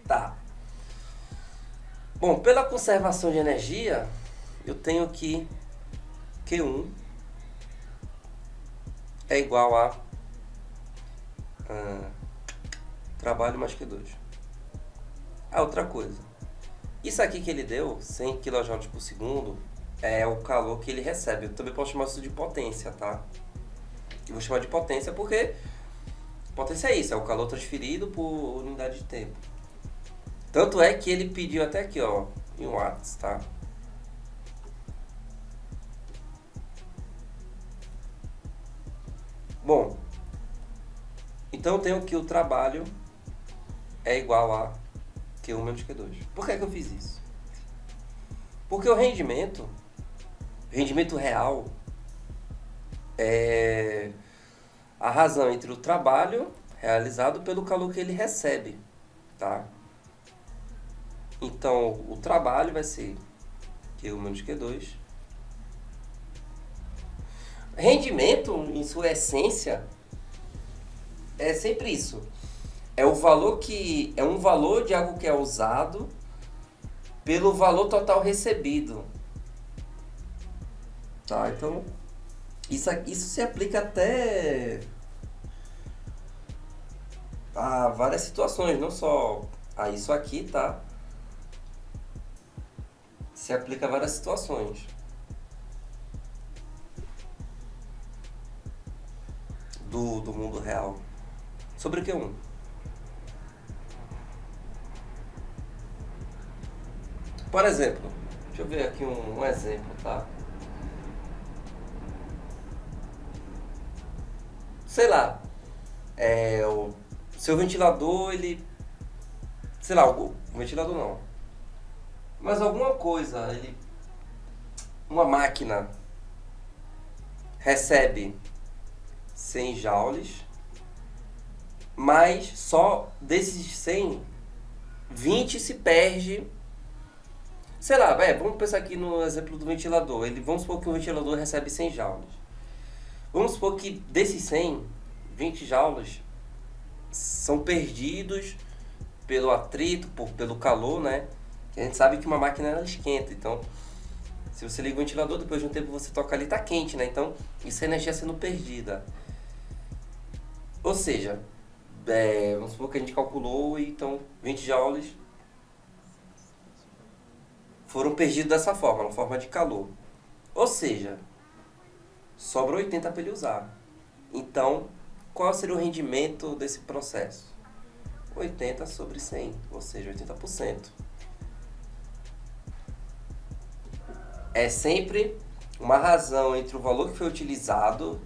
Tá. Bom, pela conservação de energia, eu tenho que Q1 é igual a trabalho mais Q2. Outra coisa. Isso aqui que ele deu, 100 kJ por segundo, é o calor que ele recebe. Eu também posso chamar isso de potência, tá? Eu vou chamar de potência porque potência é isso, é o calor transferido por unidade de tempo. Tanto é que ele pediu até aqui, ó, em watts, tá? Bom, então eu tenho que o trabalho é igual a Q1 menos Q2. Por que eu fiz isso? Porque o rendimento real, é a razão entre o trabalho realizado pelo calor que ele recebe, tá? Então, o trabalho vai ser Q1 menos Q2. Rendimento, em sua essência, é sempre isso. É um valor de algo que é usado pelo valor total recebido. Tá, então isso se aplica até a várias situações, não só a isso aqui, tá? Se aplica a várias situações. Do mundo real. Sobre o Q1? Por exemplo, deixa eu ver aqui um exemplo, tá? Sei lá, o seu ventilador, ele... Sei lá, o ventilador não. Mas alguma coisa, uma máquina recebe 100 joules, mas só desses 100, 20 se perde. Sei lá, vamos pensar aqui no exemplo do ventilador. Vamos supor que o ventilador recebe 100 joules. Vamos supor que desses 100, 20 joules são perdidos pelo atrito, pelo calor, né? Que a gente sabe que uma máquina ela esquenta, então se você liga o ventilador, depois de um tempo você toca ali, tá quente, né? Então isso é energia sendo perdida. Ou seja, vamos supor que a gente calculou e então 20 joules foram perdidos dessa forma, na forma de calor. Ou seja, sobra 80 para ele usar. Então, qual seria o rendimento desse processo? 80 sobre 100, ou seja, 80%. É sempre uma razão entre o valor que foi utilizado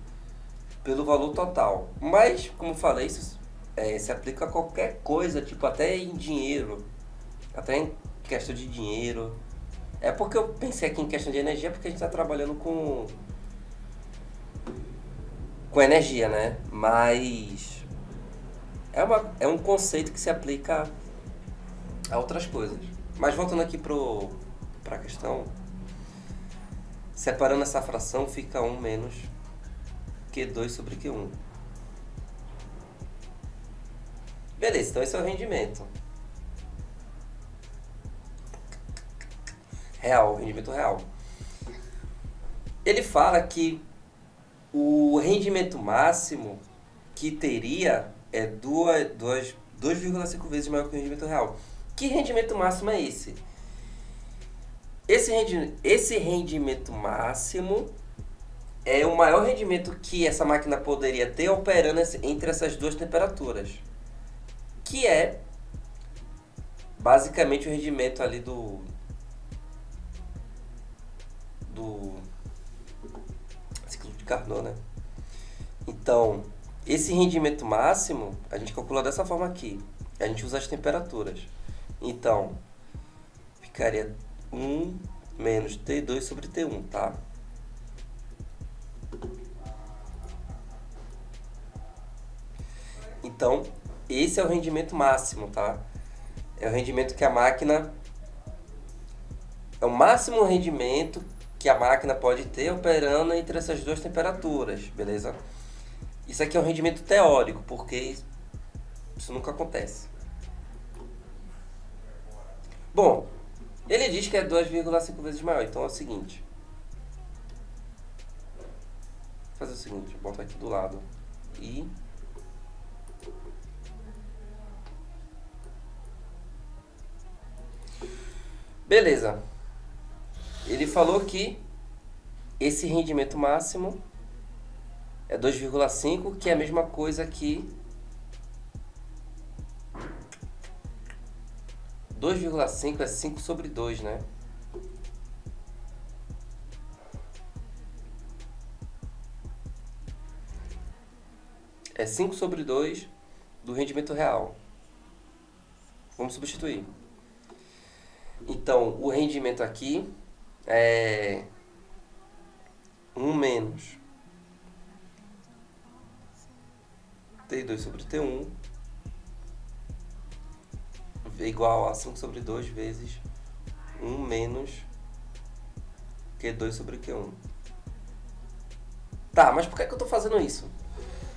pelo valor total. Mas, como eu falei, isso se aplica a qualquer coisa, tipo até em dinheiro, até em questão de dinheiro. É porque eu pensei aqui em questão de energia, porque a gente está trabalhando com energia, né? Mas é um conceito que se aplica a outras coisas. Mas voltando aqui para a questão, separando essa fração, fica 1 menos Q2 sobre Q1. Beleza, então esse é o rendimento. Real, rendimento real. Ele fala que o rendimento máximo que teria é 2,5 vezes maior que o rendimento real. Que rendimento máximo é esse? Esse rendimento máximo é o maior rendimento que essa máquina poderia ter operando entre essas duas temperaturas. Que é basicamente o rendimento ali do ciclo de Carnot, né? Então, esse rendimento máximo a gente calcula dessa forma aqui. A gente usa as temperaturas. Então, ficaria 1 menos T2 sobre T1, tá? Então, esse é o rendimento máximo, tá? É o rendimento que a máquina... É o máximo rendimento que a máquina pode ter operando entre essas duas temperaturas, beleza? Isso aqui é um rendimento teórico, porque isso nunca acontece. Bom, ele diz que é 2,5 vezes maior, então é o seguinte. Vou fazer o seguinte, botar aqui do lado. E... beleza. Ele falou que esse rendimento máximo é 2,5, que é a mesma coisa que 2,5 é 5 sobre 2, né? É 5 sobre 2 do rendimento real. Vamos substituir. Então, o rendimento aqui é 1 menos T2 sobre T1 igual a 5 sobre 2 vezes 1 menos Q2 sobre Q1. Tá, mas por que eu estou fazendo isso?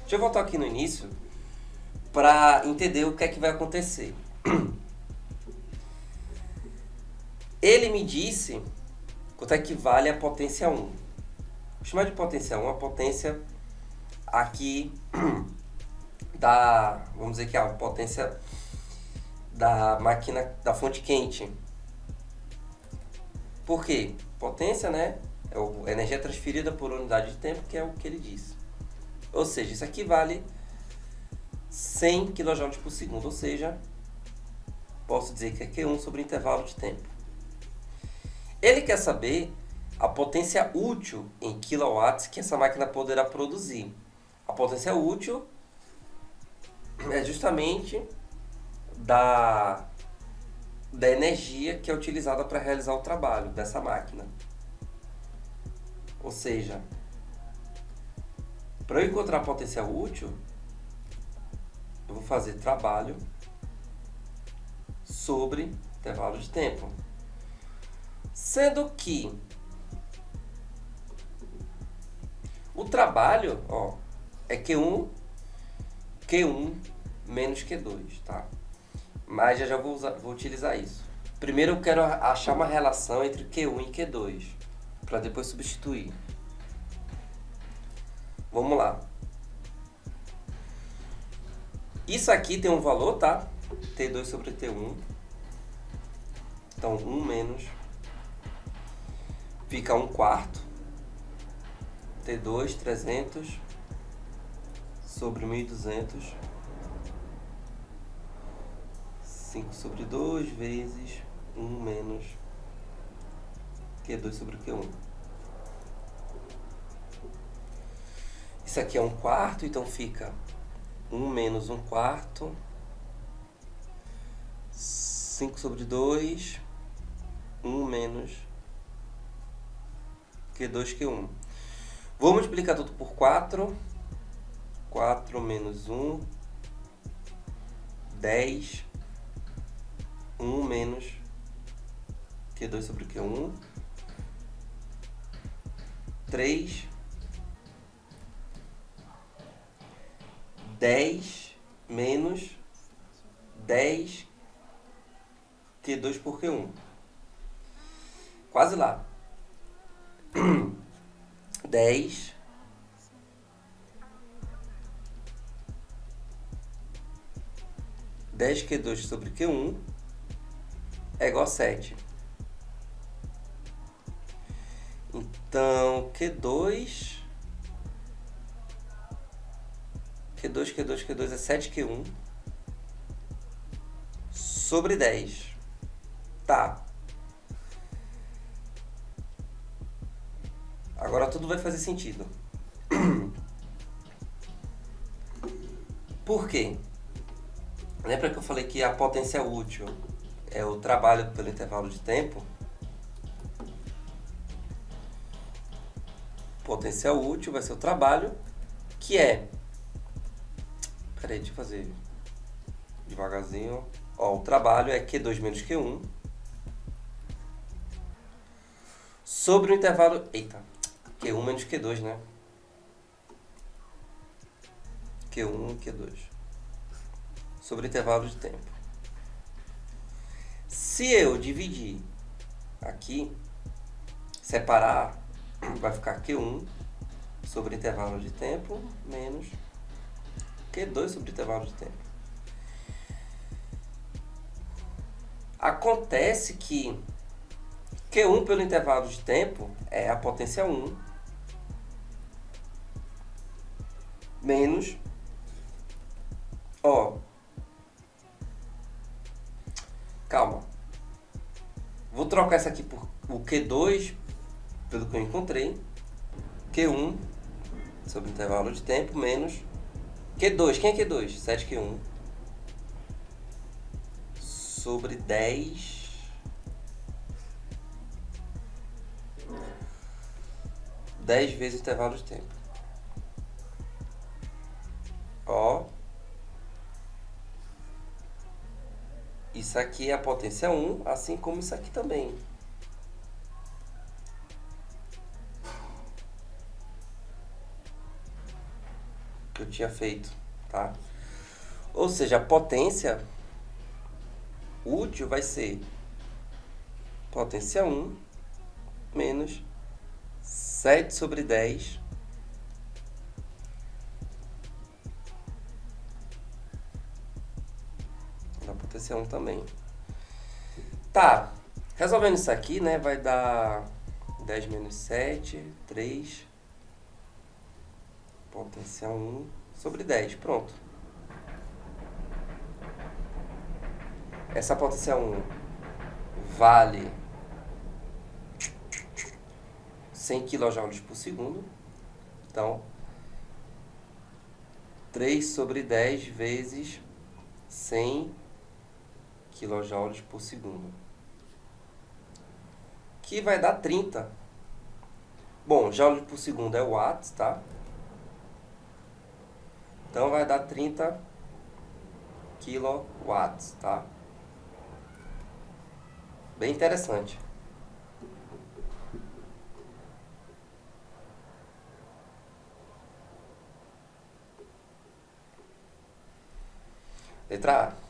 Deixa eu voltar aqui no início para entender o que é que vai acontecer. Ele me disse quanto é que vale a potência 1. Vou chamar de potência 1 a potência aqui da, vamos dizer que é a potência da máquina da fonte quente. Por quê? Potência, né? É a energia transferida por unidade de tempo, que é o que ele disse. Ou seja, isso aqui vale 100 kJ por segundo, ou seja, posso dizer que é Q1 sobre intervalo de tempo. Ele quer saber a potência útil em kilowatts que essa máquina poderá produzir. A potência útil é justamente da energia que é utilizada para realizar o trabalho dessa máquina. Ou seja, para eu encontrar a potência útil, eu vou fazer trabalho sobre intervalo de tempo. Sendo que o trabalho, é Q1 menos Q2, tá? Mas já vou utilizar isso. Primeiro eu quero achar uma relação entre Q1 e Q2, para depois substituir. Vamos lá. Isso aqui tem um valor, tá? T2 sobre T1. Então, 1 menos fica 1 quarto. T2, 300 sobre 1200. 5 sobre 2 vezes 1 menos Q2 sobre Q1. Isso aqui é 1 quarto, então fica 1 menos 1 quarto. 5 sobre 2. 1 menos Q2, Q1. Vou multiplicar tudo por 4. 4 menos 1. 10. 1 menos Q2 sobre Q1. 3. 10 menos 10 Q2 por Q1. Quase lá. 10 10Q2 sobre Q1 é igual a 7. Então, Q2 é 7Q1 sobre 10. Tá. Agora tudo vai fazer sentido. Por quê? Lembra que eu falei que a potência útil é o trabalho pelo intervalo de tempo? Potência útil vai ser o trabalho, que é... Peraí, deixa eu fazer devagarzinho. Ó, o trabalho é Q2 menos Q1 sobre o intervalo... Eita, Q1 menos Q2, né? Q1, Q2. Sobre o intervalo de tempo. Se eu dividir aqui, separar, vai ficar Q1 sobre intervalo de tempo menos Q2 sobre intervalo de tempo. Acontece que Q1 pelo intervalo de tempo é a potência 1 menos... Ó, calma. Vou trocar isso aqui por o Q2 pelo que eu encontrei. Q1 sobre intervalo de tempo menos Q2. Quem é Q2? 7Q1 sobre 10 vezes o intervalo de tempo. Ó, isso aqui é a potência 1, assim como isso aqui também. Que eu tinha feito, tá? Ou seja, a potência útil vai ser potência 1 menos 7 sobre 10 na potência 1 também. Tá, resolvendo isso aqui, né, vai dar 10 menos 7, 3, potência 1 sobre 10, pronto. Essa potência 1 vale 100 kJ por segundo. Então, 3 sobre 10 vezes 100 kJ por segundo. Que vai dar 30. Bom, joule por segundo é watts, tá? Então vai dar 30 kW, tá? Bem interessante. Letra A.